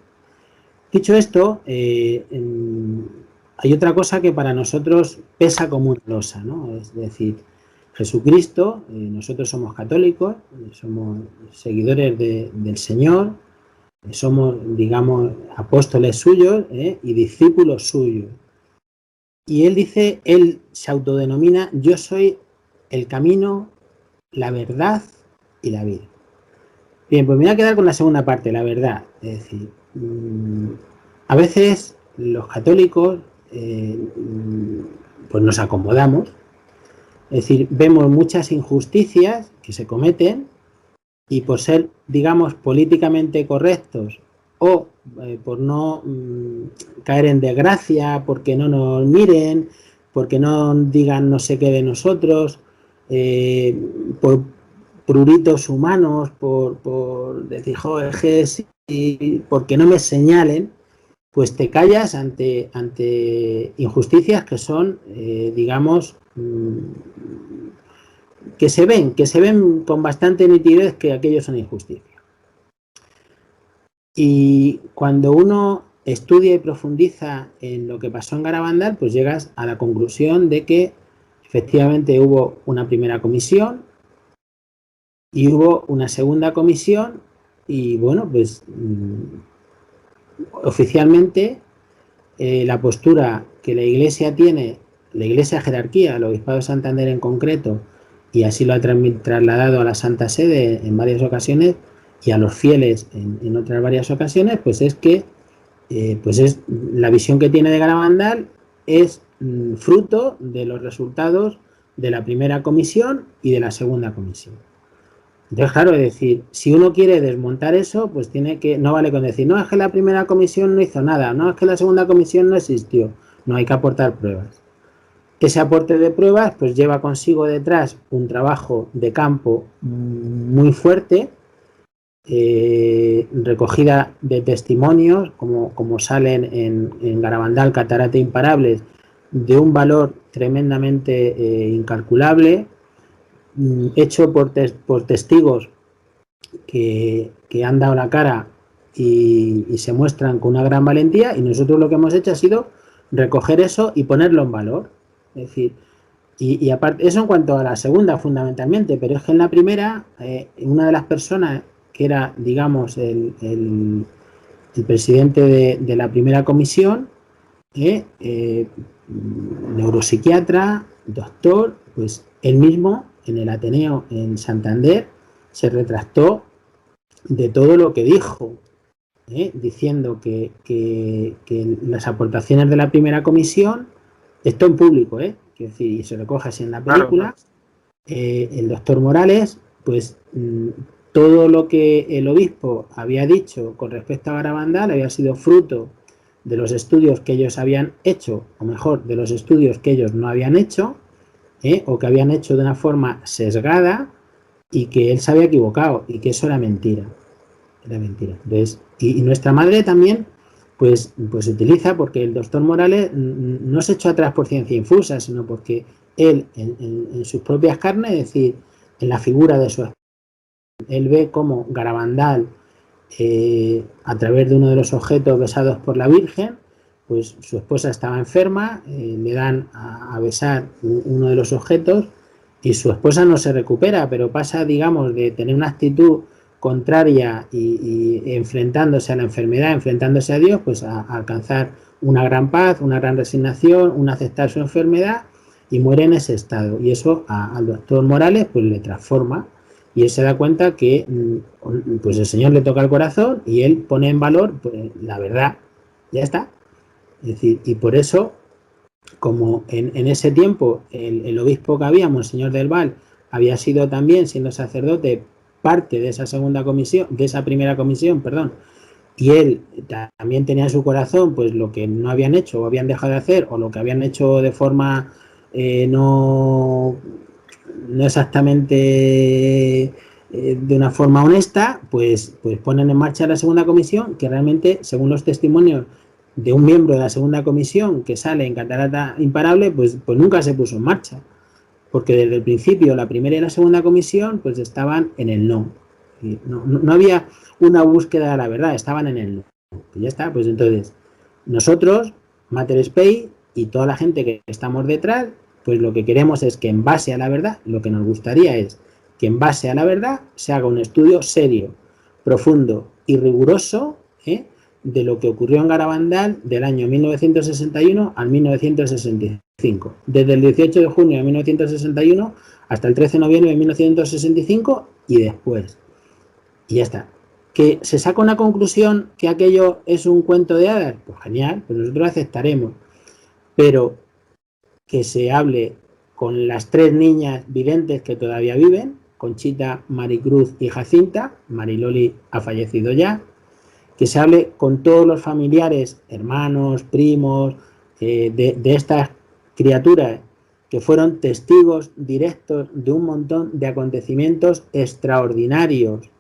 Dicho esto, hay otra cosa que para nosotros pesa como una losa, ¿no? Es decir, Jesucristo, nosotros somos católicos, somos seguidores del Señor, somos, digamos, apóstoles suyos y discípulos suyos. Y él dice, él se autodenomina, yo soy el camino, la verdad y la vida. Bien, pues me voy a quedar con la segunda parte, la verdad. Es decir, a veces los católicos pues nos acomodamos, es decir, vemos muchas injusticias que se cometen y por ser, digamos, políticamente correctos o por no caer en desgracia, porque no nos miren, porque no digan no sé qué de nosotros, por pruritos humanos, por decir, joder, y porque no me señalen, pues te callas ante injusticias que son, digamos, que se ven con bastante nitidez que aquellos son injusticias. Y cuando uno estudia y profundiza en lo que pasó en Garabandal, pues llegas a la conclusión de que efectivamente hubo una primera comisión y hubo una segunda comisión y bueno, pues oficialmente la postura que la Iglesia tiene, la Iglesia jerarquía, el Obispado de Santander en concreto, y así lo ha trasladado a la Santa Sede en varias ocasiones y a los fieles en otras varias ocasiones, pues es que pues es la visión que tiene de Garabandal es fruto de los resultados de la primera comisión y de la segunda comisión. Entonces, claro, es decir, si uno quiere desmontar eso, pues tiene que, no vale con decir, no, es que la primera comisión no hizo nada, no, es que la segunda comisión no existió, no, hay que aportar pruebas. Ese aporte de pruebas pues lleva consigo detrás un trabajo de campo muy fuerte, recogida de testimonios, como salen en Garabandal, Catarata Imparables, de un valor tremendamente incalculable, hecho por testigos que han dado la cara y se muestran con una gran valentía, y nosotros lo que hemos hecho ha sido recoger eso y ponerlo en valor. Es decir, Y aparte, eso en cuanto a la segunda fundamentalmente, pero es que en la primera, una de las personas que era, digamos, el presidente de la primera comisión, neuropsiquiatra, doctor, pues él mismo en el Ateneo en Santander se retractó de todo lo que dijo, diciendo que las aportaciones de la primera comisión, esto en público, quiero decir, y se recoge así en la Claro, película, el doctor Morales, pues todo lo que el obispo había dicho con respecto a Garabandal había sido fruto de los estudios que ellos habían hecho, o mejor, de los estudios que ellos no habían hecho, o que habían hecho de una forma sesgada, y que él se había equivocado, y que eso era mentira. Era mentira. Entonces, y nuestra madre también, pues utiliza, porque el doctor Morales no se echó atrás por ciencia infusa, sino porque él, en sus propias carnes, es decir, en la figura de su esposa, él ve cómo Garabandal, a través de uno de los objetos besados por la Virgen, pues su esposa estaba enferma, le dan a besar uno de los objetos y su esposa no se recupera, pero pasa, digamos, de tener una actitud contraria y enfrentándose a la enfermedad, enfrentándose a Dios, pues a alcanzar una gran paz, una gran resignación, un aceptar su enfermedad, y muere en ese estado. Y eso al doctor Morales pues le transforma, y él se da cuenta que pues el Señor le toca el corazón y él pone en valor pues, la verdad. Ya está. Es decir, y por eso, como en ese tiempo el obispo que había, Monseñor del Val, había sido también, siendo sacerdote, parte de esa segunda comisión, de esa primera comisión, perdón, y él también tenía en su corazón pues lo que no habían hecho o habían dejado de hacer, o lo que habían hecho de forma no exactamente de una forma honesta, pues ponen en marcha la segunda comisión, que realmente, según los testimonios de un miembro de la segunda comisión que sale en Catarata Imparable, pues nunca se puso en marcha, porque desde el principio la primera y la segunda comisión pues estaban en el no. No había una búsqueda de la verdad, estaban en el no. Pues ya está, pues entonces nosotros, Mater Spei y toda la gente que estamos detrás, pues lo que queremos es que en base a la verdad, lo que nos gustaría es que en base a la verdad se haga un estudio serio, profundo y riguroso, de lo que ocurrió en Garabandal del año 1961 al 1965. Desde el 18 de junio de 1961 hasta el 13 de noviembre de 1965 y después. Y ya está. ¿Que se saca una conclusión que aquello es un cuento de hadas? Pues genial, pues nosotros aceptaremos. Pero que se hable con las 3 niñas videntes que todavía viven, Conchita, Maricruz y Jacinta, Mariloli ha fallecido ya, que se hable con todos los familiares, hermanos, primos, de estas criaturas que fueron testigos directos de un montón de acontecimientos extraordinarios,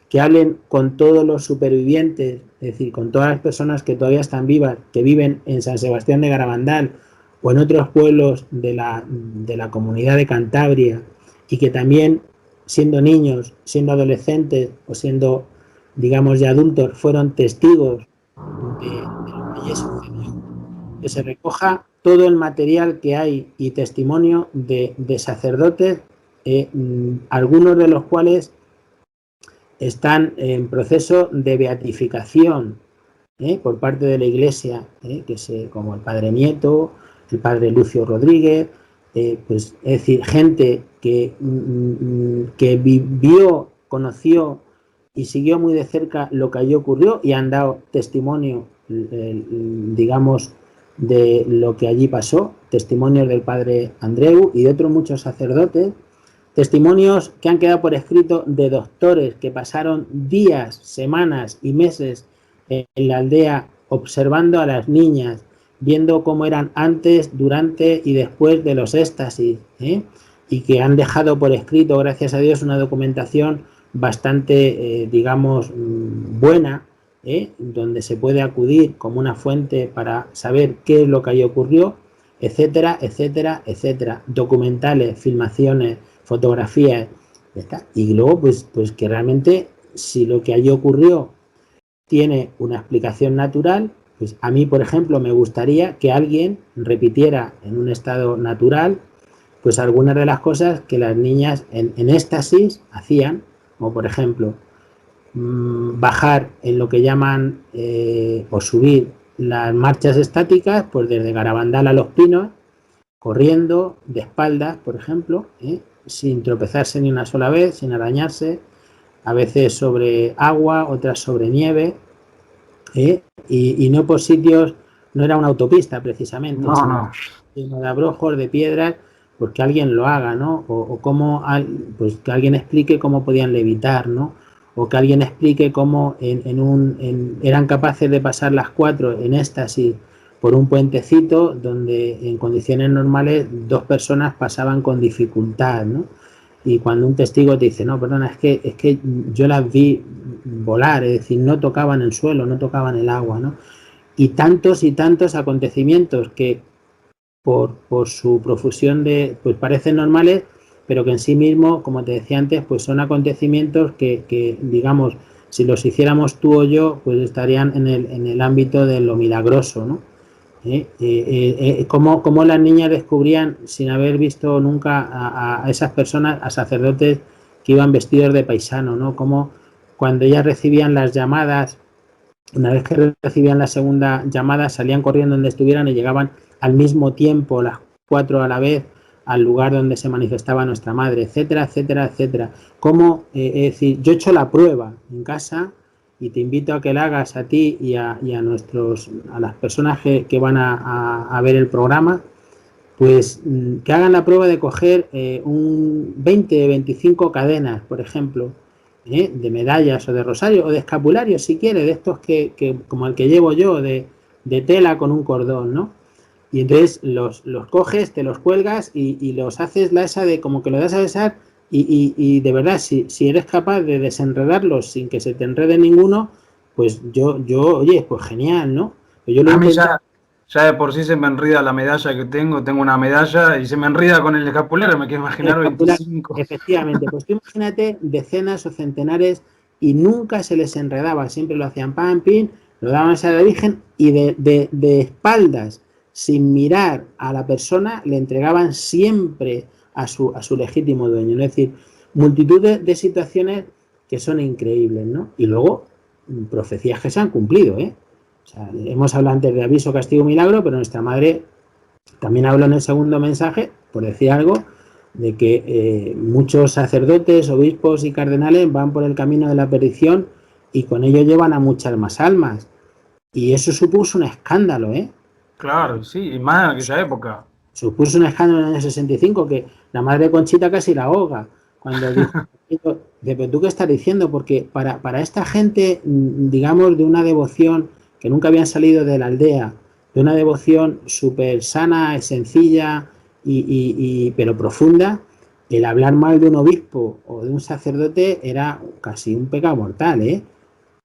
que hablen con todos los supervivientes, es decir, con todas las personas que todavía están vivas, que viven en San Sebastián de Garabandal o en otros pueblos de la comunidad de Cantabria, y que también, siendo niños, siendo adolescentes o siendo, digamos, ya adultos, fueron testigos de lo que allí sucedió, que se recoja todo el material que hay y testimonio de sacerdotes, algunos de los cuales están en proceso de beatificación por parte de la Iglesia, como el padre Nieto, el padre Lucio Rodríguez, pues, es decir, gente que vivió, conoció y siguió muy de cerca lo que allí ocurrió y han dado testimonio, digamos, de lo que allí pasó, testimonios del padre Andreu y de otros muchos sacerdotes, testimonios que han quedado por escrito de doctores que pasaron días, semanas y meses en la aldea observando a las niñas, viendo cómo eran antes, durante y después de los éxtasis, y que han dejado por escrito, gracias a Dios, una documentación bastante, digamos, buena, donde se puede acudir como una fuente para saber qué es lo que allí ocurrió, etcétera, etcétera, etcétera. Documentales, filmaciones, fotografías, y luego pues que realmente, si lo que allí ocurrió tiene una explicación natural, pues a mí, por ejemplo, me gustaría que alguien repitiera en un estado natural pues algunas de las cosas que las niñas en éxtasis hacían, como por ejemplo bajar en lo que llaman o subir las marchas estáticas, pues desde Garabandal a Los Pinos, corriendo de espaldas, por ejemplo, sin tropezarse ni una sola vez, sin arañarse, a veces sobre agua, otras sobre nieve, y no por sitios, no era una autopista precisamente, No, no. sino de abrojos, de piedras, pues que alguien lo haga, ¿no? O cómo, pues que alguien explique cómo podían levitar, ¿no? O que alguien explique cómo eran capaces de pasar las 4 en éxtasis por un puentecito donde en condiciones normales 2 personas pasaban con dificultad, ¿no? Y cuando un testigo te dice, no, perdona, es que yo las vi volar, es decir, no tocaban el suelo, no tocaban el agua, ¿no? Y tantos acontecimientos que por su profusión pues parecen normales, pero que en sí mismo, como te decía antes, pues son acontecimientos que digamos, si los hiciéramos tú o yo, pues estarían en el ámbito de lo milagroso, ¿no? Cómo las niñas descubrían, sin haber visto nunca a esas personas, a sacerdotes que iban vestidos de paisano, ¿no? Como cuando ellas recibían las llamadas, una vez que recibían la segunda llamada, salían corriendo donde estuvieran y llegaban al mismo tiempo, las 4 a la vez, al lugar donde se manifestaba nuestra madre, etcétera, etcétera, etcétera. Como, es decir, yo he hecho la prueba en casa y te invito a que la hagas a ti y a las personas que van a ver el programa, pues que hagan la prueba de coger un 20, 25 cadenas, por ejemplo, de medallas o de rosario o de escapularios, si quiere, de estos como el que llevo yo, de tela con un cordón, ¿no? Y entonces los coges, te los cuelgas y los haces la esa de como que lo das a besar y de verdad, si eres capaz de desenredarlos sin que se te enrede ninguno, pues oye, pues genial, ¿no? Pues yo lo A mí intento. ya de por sí se me enrida la medalla que tengo una medalla y se me enrida con el escapulario, me quiero imaginar Espectacular. 25. Efectivamente, pues tú imagínate decenas o centenares y nunca se les enredaba, siempre lo hacían pam, pin, lo daban a la Virgen y de espaldas, sin mirar a la persona, le entregaban siempre a su legítimo dueño. ¿No? Es decir, multitud de situaciones que son increíbles, ¿no? Y luego, profecías que se han cumplido, ¿eh? O sea, hemos hablado antes de aviso, castigo, milagro, pero nuestra madre también habló en el segundo mensaje, por decir algo, de que muchos sacerdotes, obispos y cardenales van por el camino de la perdición y con ello llevan a muchas más almas. Y eso supuso un escándalo, ¿eh? Claro, sí, y más en aquella época. Supuso un escándalo en el año 65 que la madre Conchita casi la ahoga cuando dijo, pero tú qué estás diciendo, porque para esta gente, digamos, de una devoción que nunca habían salido de la aldea, de una devoción súper sana, sencilla pero profunda, el hablar mal de un obispo o de un sacerdote era casi un pecado mortal, ¿eh?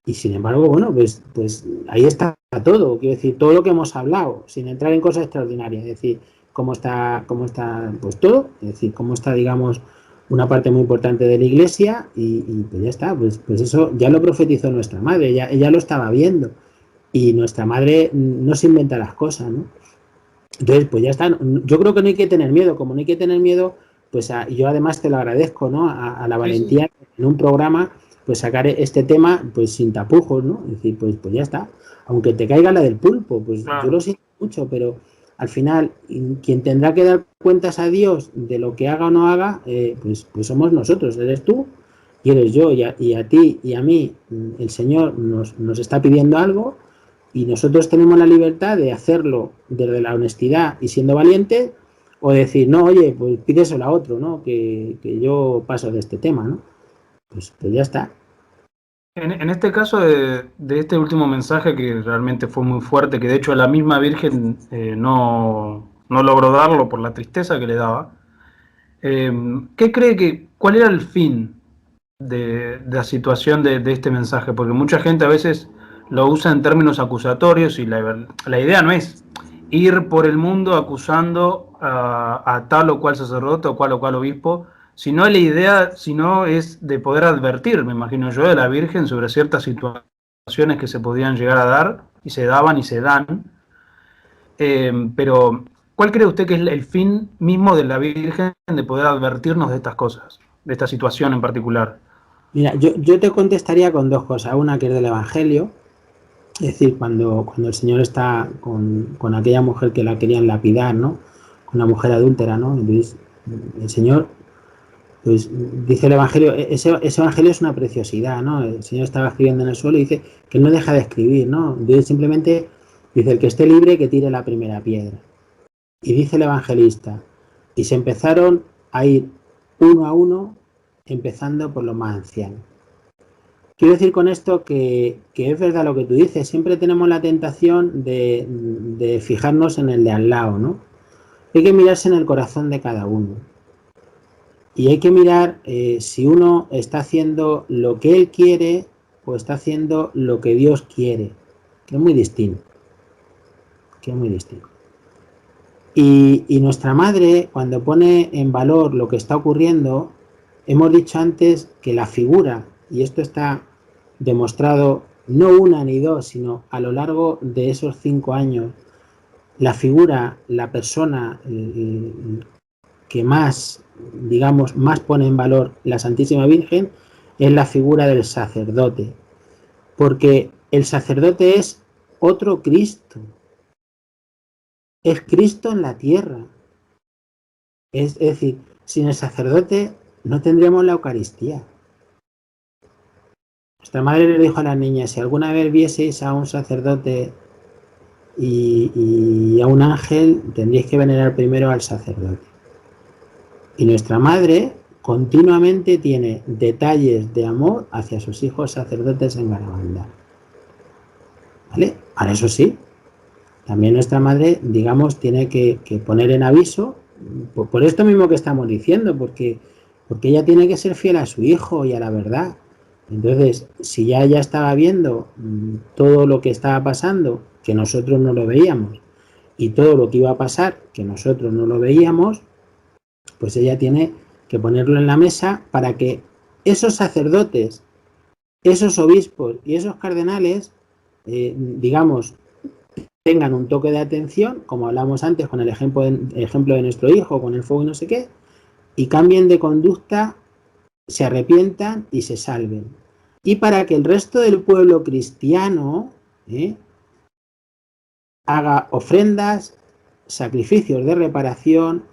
Y sin embargo, bueno, pues ahí está todo, quiero decir, todo lo que hemos hablado, sin entrar en cosas extraordinarias, es decir, cómo está pues todo, es decir, cómo está, digamos, una parte muy importante de la iglesia y pues ya está, pues eso ya lo profetizó nuestra madre, ella lo estaba viendo y nuestra madre no se inventa las cosas, ¿no? Entonces, pues ya está, yo creo que no hay que tener miedo, como no hay que tener miedo, pues yo además te lo agradezco, ¿no? A la Sí, sí. valentía en un programa, pues sacar este tema, pues sin tapujos, ¿no? Es decir, pues ya está. Aunque te caiga la del pulpo, pues yo Claro. lo siento mucho, pero al final, quien tendrá que dar cuentas a Dios de lo que haga o no haga, pues somos nosotros, eres tú y eres yo, y a ti y a mí, el Señor nos está pidiendo algo y nosotros tenemos la libertad de hacerlo desde la honestidad y siendo valientes o decir, no, oye, pues pídeselo a otro, ¿no? Que yo paso de este tema, ¿no? Pues ya está. En este caso de este último mensaje que realmente fue muy fuerte, que de hecho la misma Virgen no logró darlo por la tristeza que le daba, ¿qué cree cuál era el fin de la situación de este mensaje? Porque mucha gente a veces lo usa en términos acusatorios y la idea no es ir por el mundo acusando a tal o cual sacerdote o cual obispo, sino la idea sino es de poder advertir, me imagino yo, de la Virgen sobre ciertas situaciones que se podían llegar a dar y se daban y se dan, pero ¿Cuál cree usted que es el fin mismo de la Virgen de poder advertirnos de estas cosas, de esta situación en particular? Mira, yo te contestaría con dos cosas. Una que es del Evangelio, es decir, cuando el Señor está con aquella mujer que la querían lapidar, ¿no? Con la mujer adúltera, ¿no? Entonces, el Señor, pues dice el Evangelio, ese Evangelio es una preciosidad, ¿no? El Señor estaba escribiendo en el suelo y dice que Él no deja de escribir, ¿no? Entonces simplemente dice, el que esté libre que tire la primera piedra. Y dice el evangelista, y se empezaron a ir uno a uno, empezando por los más ancianos. Quiero decir con esto que es verdad lo que tú dices, siempre tenemos la tentación de fijarnos en el de al lado, ¿no? Hay que mirarse en el corazón de cada uno. Y hay que mirar si uno está haciendo lo que él quiere o está haciendo lo que Dios quiere, que es muy distinto. Que es muy distinto. Y nuestra madre, cuando pone en valor lo que está ocurriendo, hemos dicho antes que la figura, y esto está demostrado no una ni dos, sino a lo largo de esos 5 años, la figura, la persona que más, digamos, más pone en valor la Santísima Virgen es la figura del sacerdote, porque el sacerdote es otro Cristo, es Cristo en la tierra. Es decir, sin el sacerdote no tendríamos la Eucaristía. Nuestra madre le dijo a las niñas, si alguna vez vieseis a un sacerdote y a un ángel, tendríais que venerar primero al sacerdote. Y nuestra madre continuamente tiene detalles de amor hacia sus hijos sacerdotes en Garabandal. ¿Vale? Ahora eso sí, también nuestra madre, digamos, tiene que poner en aviso, por esto mismo que estamos diciendo, porque ella tiene que ser fiel a su hijo y a la verdad. Entonces, si ya ella estaba viendo todo lo que estaba pasando, que nosotros no lo veíamos, y todo lo que iba a pasar, que nosotros no lo veíamos, pues ella tiene que ponerlo en la mesa para que esos sacerdotes, esos obispos y esos cardenales, digamos, tengan un toque de atención, como hablamos antes con el ejemplo de nuestro hijo, con el fuego y no sé qué, y cambien de conducta, se arrepientan y se salven. Y para que el resto del pueblo cristiano haga ofrendas, sacrificios de reparación,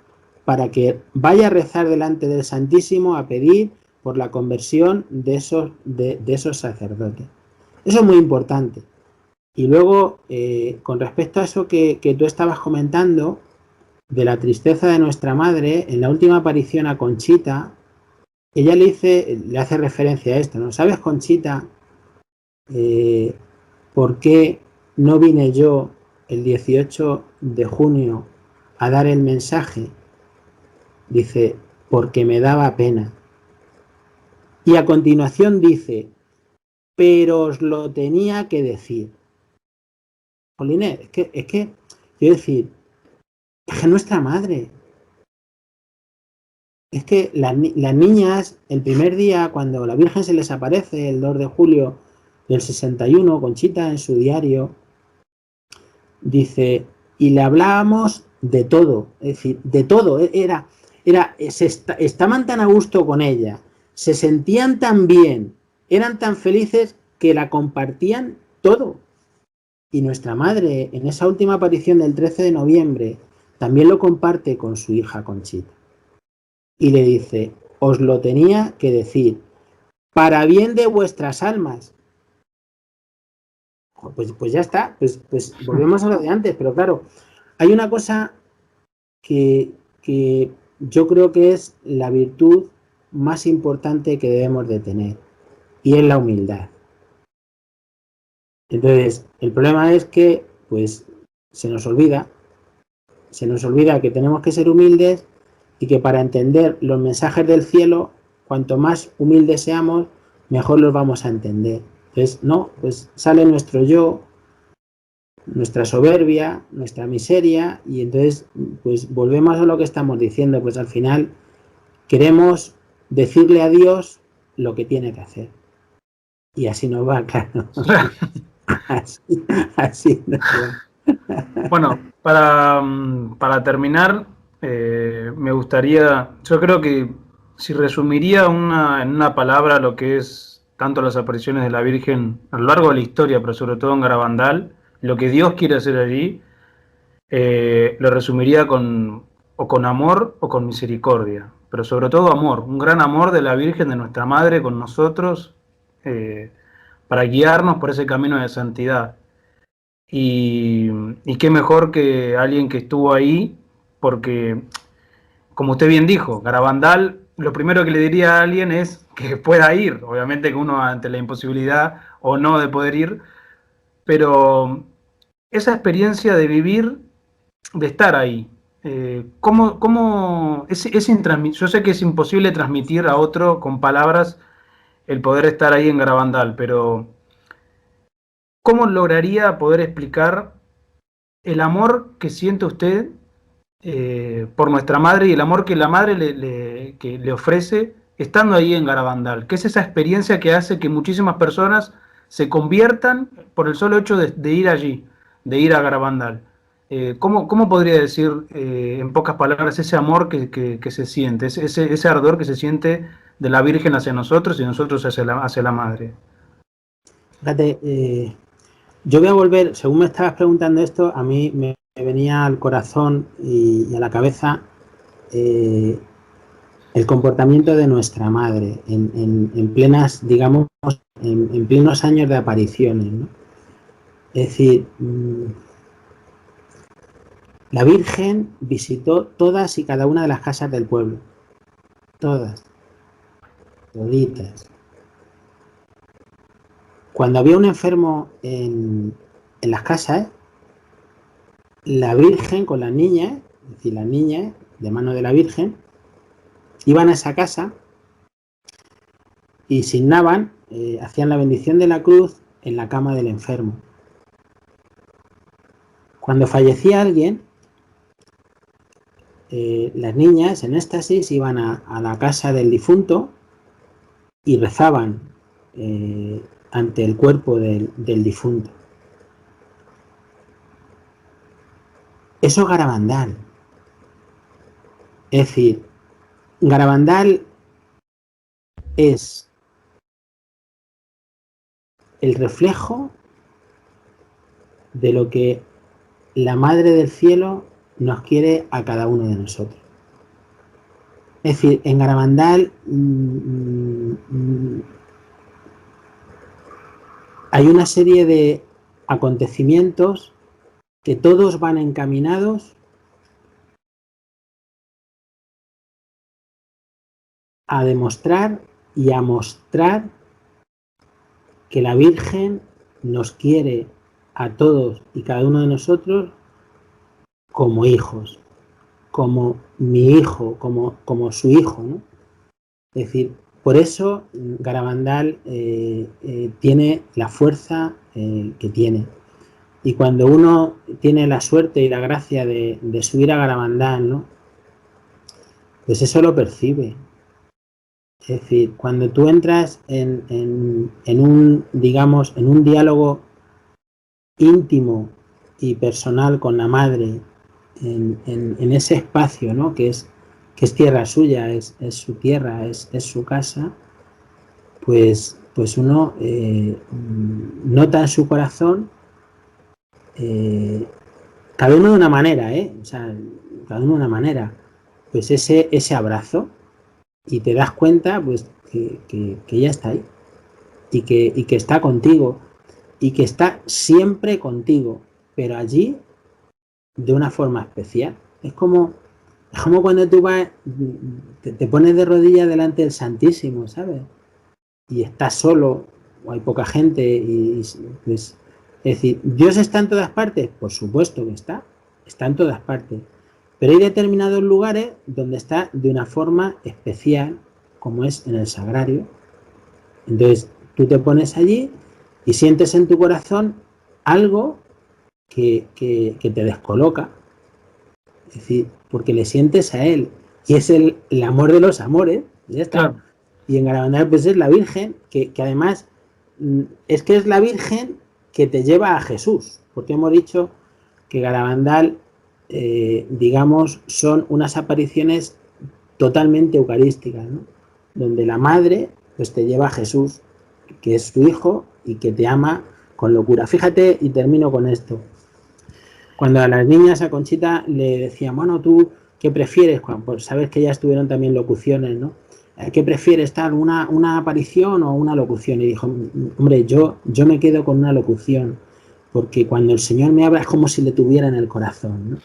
para que vaya a rezar delante del Santísimo a pedir por la conversión de esos sacerdotes. Eso es muy importante. Y luego, con respecto a eso que tú estabas comentando, de la tristeza de nuestra madre, en la última aparición a Conchita, ella le hace referencia a esto, ¿no? ¿Sabes, Conchita, por qué no vine yo el 18 de junio a dar el mensaje? Dice, porque me daba pena. Y a continuación dice, pero os lo tenía que decir. Jolines, es que quiero decir, es que nuestra madre. Es que las niñas, el primer día, cuando la Virgen se les aparece, el 2 de julio del 61, Conchita en su diario, dice, y le hablábamos de todo, es decir, de todo, estaban tan a gusto con ella, se sentían tan bien, eran tan felices que la compartían todo. Y nuestra madre, en esa última aparición del 13 de noviembre, también lo comparte con su hija Conchita. Y le dice, os lo tenía que decir, para bien de vuestras almas. Pues ya está, pues volvemos a lo de antes, pero claro, hay una cosa que yo creo que es la virtud más importante que debemos de tener, y es la humildad. Entonces, el problema es que, pues, se nos olvida que tenemos que ser humildes y que para entender los mensajes del cielo, cuanto más humildes seamos, mejor los vamos a entender. Entonces, no, pues sale nuestro yo, nuestra soberbia, nuestra miseria, y entonces, pues volvemos a lo que estamos diciendo, pues al final queremos decirle a Dios lo que tiene que hacer. Y así nos va, claro. así nos va. Bueno, Para terminar, me gustaría, yo creo que si resumiría en una palabra lo que es tanto las apariciones de la Virgen a lo largo de la historia, pero sobre todo en Garabandal, lo que Dios quiere hacer allí, lo resumiría o con amor o con misericordia, pero sobre todo amor, un gran amor de la Virgen, de nuestra Madre con nosotros, eh, para guiarnos por ese camino de santidad. Y, y qué mejor que alguien que estuvo ahí, porque, como usted bien dijo, Garabandal, lo primero que le diría a alguien es que pueda ir, obviamente que uno ante la imposibilidad o no de poder ir, pero esa experiencia de vivir, de estar ahí, yo sé que es imposible transmitir a otro con palabras el poder estar ahí en Garabandal, pero ¿cómo lograría poder explicar el amor que siente usted por nuestra madre y el amor que la madre que le ofrece estando ahí en Garabandal? ¿Qué es esa experiencia que hace que muchísimas personas se conviertan por el solo hecho de ir allí, de ir a Garabandal? ¿Cómo podría decir en pocas palabras ese amor que se siente, ese ardor que se siente de la Virgen hacia nosotros y nosotros hacia la Madre? Fíjate, yo voy a volver, según me estabas preguntando esto, a mí me venía al corazón y a la cabeza el comportamiento de nuestra madre en plenas, digamos, en plenos años de apariciones, ¿no? Es decir, la Virgen visitó todas y cada una de las casas del pueblo, todas, toditas. Cuando había un enfermo en las casas, la Virgen con las niñas, es decir, las niñas de mano de la Virgen, iban a esa casa y signaban, hacían la bendición de la cruz en la cama del enfermo. Cuando fallecía alguien, las niñas en éxtasis iban a la casa del difunto y rezaban ante el cuerpo del difunto. Eso es Garabandal. Es decir, Garabandal es el reflejo de lo que la Madre del Cielo nos quiere a cada uno de nosotros. Es decir, en Garabandal hay una serie de acontecimientos que todos van encaminados a demostrar y a mostrar que la Virgen nos quiere a todos y cada uno de nosotros como hijos, como mi hijo, como su hijo, ¿no? Es decir, por eso Garabandal tiene la fuerza que tiene. Y cuando uno tiene la suerte y la gracia de subir a Garabandal, ¿no? Pues eso lo percibe. Es decir, cuando tú entras en un, digamos, en un diálogo íntimo y personal con la madre, en ese espacio, ¿no? que es tierra suya, es su tierra, es su casa, pues uno nota en su corazón, cada uno de una manera, o sea, cada uno de una manera, pues ese abrazo, y te das cuenta pues que ella está ahí y que está contigo y que está siempre contigo, pero allí de una forma especial. Es como cuando tú vas, te pones de rodillas delante del Santísimo, ¿sabes? Y estás solo o hay poca gente y pues, es decir, ¿Dios está en todas partes? Por supuesto que está en todas partes. Pero hay determinados lugares donde está de una forma especial, como es en el sagrario. Entonces, tú te pones allí y sientes en tu corazón algo que te descoloca. Es decir, porque le sientes a Él. Y es el amor de los amores. Ya está. Claro. Y en Garabandal pues es la Virgen, que además es la Virgen que te lleva a Jesús. Porque hemos dicho que Garabandal digamos, son unas apariciones totalmente eucarísticas, ¿no? Donde la madre pues te lleva a Jesús, que es su hijo y que te ama con locura. Fíjate, y termino con esto. Cuando a las niñas, a Conchita, le decían, bueno, ¿tú qué prefieres? Pues sabes que ya estuvieron también locuciones, ¿no? ¿Qué prefieres, tal, una aparición o una locución? Y dijo, hombre, yo me quedo con una locución, porque cuando el Señor me habla es como si le tuviera en el corazón, ¿no?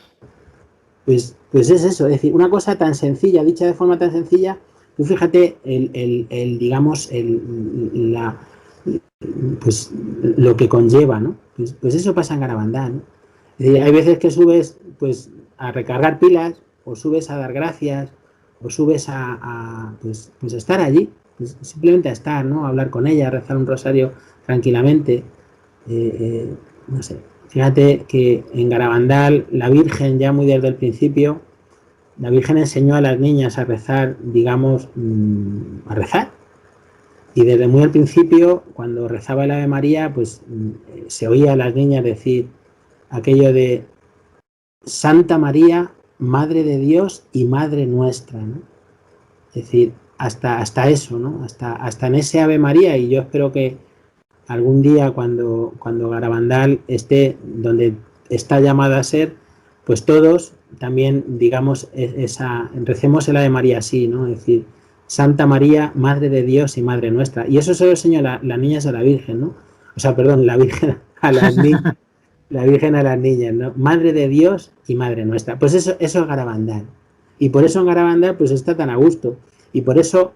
Pues es eso, es decir, una cosa tan sencilla, dicha de forma tan sencilla, tú fíjate digamos, pues lo que conlleva, ¿no? Pues eso pasa en Garabandal, ¿no? Es decir, hay veces que subes pues a recargar pilas, o subes a dar gracias, o subes pues a estar allí, pues simplemente a estar, ¿no? A hablar con ella, a rezar un rosario tranquilamente, no sé. Fíjate que en Garabandal la Virgen ya muy desde el principio, la Virgen enseñó a las niñas a rezar, digamos, a rezar. Y desde muy al principio, cuando rezaba el Ave María, pues se oía a las niñas decir aquello de Santa María, Madre de Dios y Madre nuestra, ¿no? Es decir, hasta eso, ¿no? Hasta en ese Ave María, y yo espero que algún día cuando Garabandal esté donde está llamada a ser, pues todos también digamos recemos el Ave María así, ¿no? Es decir, Santa María, Madre de Dios y Madre nuestra. Y eso se lo enseñó las niñas a la Virgen, ¿no? O sea, perdón, la Virgen a las niñas, la Virgen a las niñas, ¿no? Madre de Dios y Madre nuestra. Pues eso es Garabandal. Y por eso en Garabandal pues está tan a gusto. Y por eso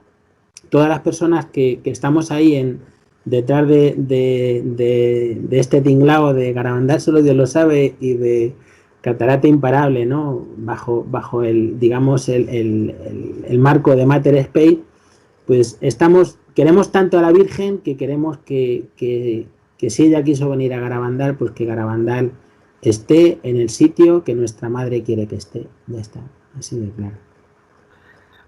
todas las personas que estamos ahí detrás de este tinglao de Garabandal solo Dios lo sabe y de Catarata Imparable, ¿no? Bajo el, digamos, el marco de Mater Spei, pues queremos tanto a la Virgen que queremos que si ella quiso venir a Garabandal, pues que Garabandal esté en el sitio que nuestra madre quiere que esté. Ya está, así de claro.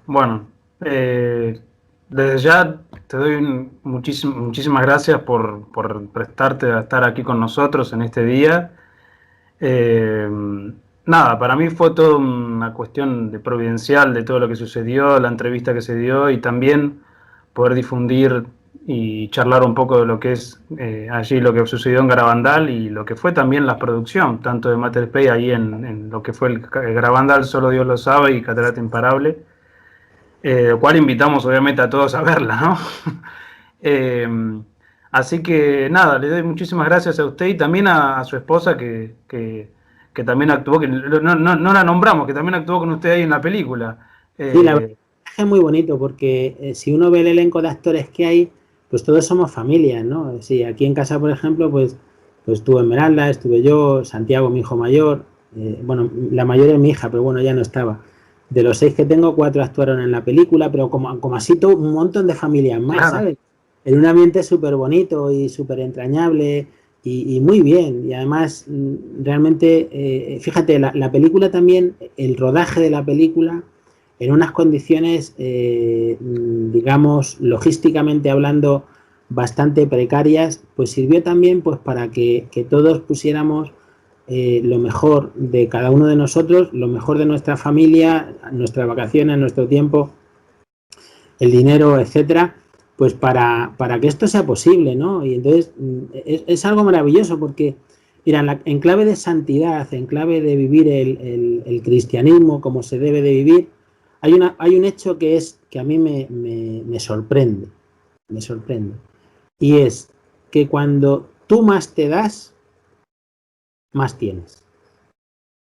Bueno, desde ya te doy muchísimas gracias por prestarte a estar aquí con nosotros en este día. Nada, para mí fue toda una cuestión de providencial de todo lo que sucedió, la entrevista que se dio y también poder difundir y charlar un poco de lo que es allí lo que sucedió en Garabandal y lo que fue también la producción, tanto de Mater Spei ahí en lo que fue el Garabandal, solo Dios lo sabe, y Catarata Imparable. Lo cual invitamos obviamente a todos a verla, ¿no? eh, Así que nada, le doy muchísimas gracias a usted y también a su esposa que también actuó, que no la nombramos, que también actuó con usted ahí en la película. Sí, la verdad es muy bonito porque si uno ve el elenco de actores que hay, pues todos somos familias, ¿no? Sí, aquí en casa, por ejemplo, pues estuvo Esmeralda, estuve yo, Santiago, mi hijo mayor, bueno, la mayor es mi hija, pero bueno, ya no estaba. De los 6 que tengo, 4 actuaron en la película, pero como así todo, un montón de familias más, claro, ¿sabes? En un ambiente súper bonito y súper entrañable y muy bien. Y además, realmente, fíjate, la película también, el rodaje de la película, en unas condiciones, digamos, logísticamente hablando, bastante precarias, pues sirvió también pues para que todos pusiéramos lo mejor de cada uno de nosotros, lo mejor de nuestra familia, nuestras vacaciones, nuestro tiempo, el dinero, etcétera, pues para que esto sea posible, ¿no? Y entonces es algo maravilloso porque, mira, en clave de santidad, en clave de vivir el cristianismo como se debe de vivir, hay un hecho que a mí me sorprende, y es que cuando tú más te das, más tienes.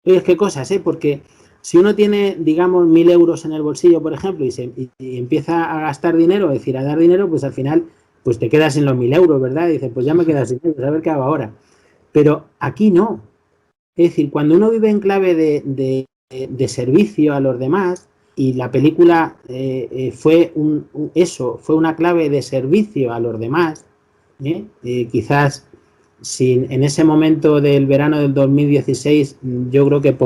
Oye, qué cosas, ¿eh? Porque si uno tiene, digamos, 1.000 euros en el bolsillo, por ejemplo, y empieza a gastar dinero, es decir, a dar dinero, pues al final pues te quedas en los 1.000 euros, ¿verdad? Y dices, pues ya me quedas sin euros, a ver qué hago ahora. Pero aquí no. Es decir, cuando uno vive en clave de servicio a los demás, y la película fue fue una clave de servicio a los demás, quizás en ese momento del verano del 2016, yo creo que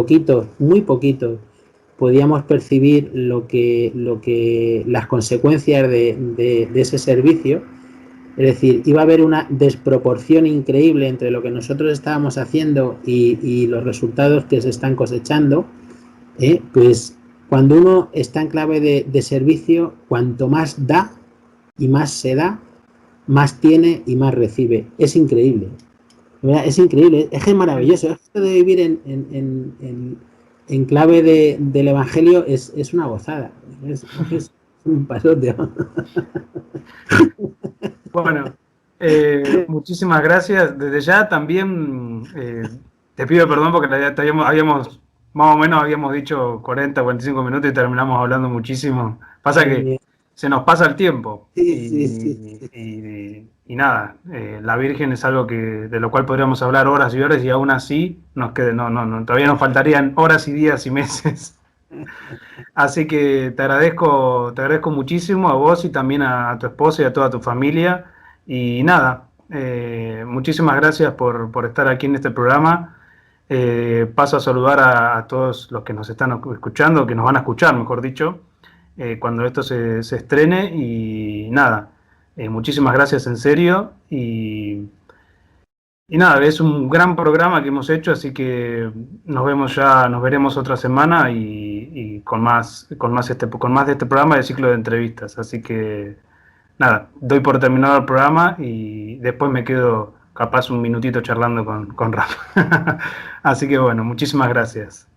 muy poquitos, podíamos percibir las consecuencias de ese servicio, Es decir, iba a haber una desproporción increíble entre lo que nosotros estábamos haciendo y los resultados que se están cosechando. Pues cuando uno está en clave de servicio, cuanto más da y más se da, más tiene y más recibe. Es increíble. Es increíble, es que es maravilloso. Esto de vivir en clave del Evangelio es una gozada. Es un pasote. Bueno, muchísimas gracias. Desde ya también te pido perdón porque más o menos habíamos dicho 40, 45 minutos y terminamos hablando muchísimo. Pasa que se nos pasa el tiempo y nada, la Virgen es algo de lo cual podríamos hablar horas y horas y aún así todavía nos faltarían horas y días y meses. Así que te agradezco muchísimo a vos y también a tu esposa y a toda tu familia. Y nada, muchísimas gracias por estar aquí en este programa. Paso a saludar a todos los que nos están escuchando, que nos van a escuchar, mejor dicho, cuando esto se estrene. Y nada, muchísimas gracias en serio. Y nada, es un gran programa que hemos hecho, así que nos veremos otra semana y con más de este programa de ciclo de entrevistas. Así que nada, doy por terminado el programa y después me quedo capaz un minutito charlando con Rafa. Así que bueno, muchísimas gracias.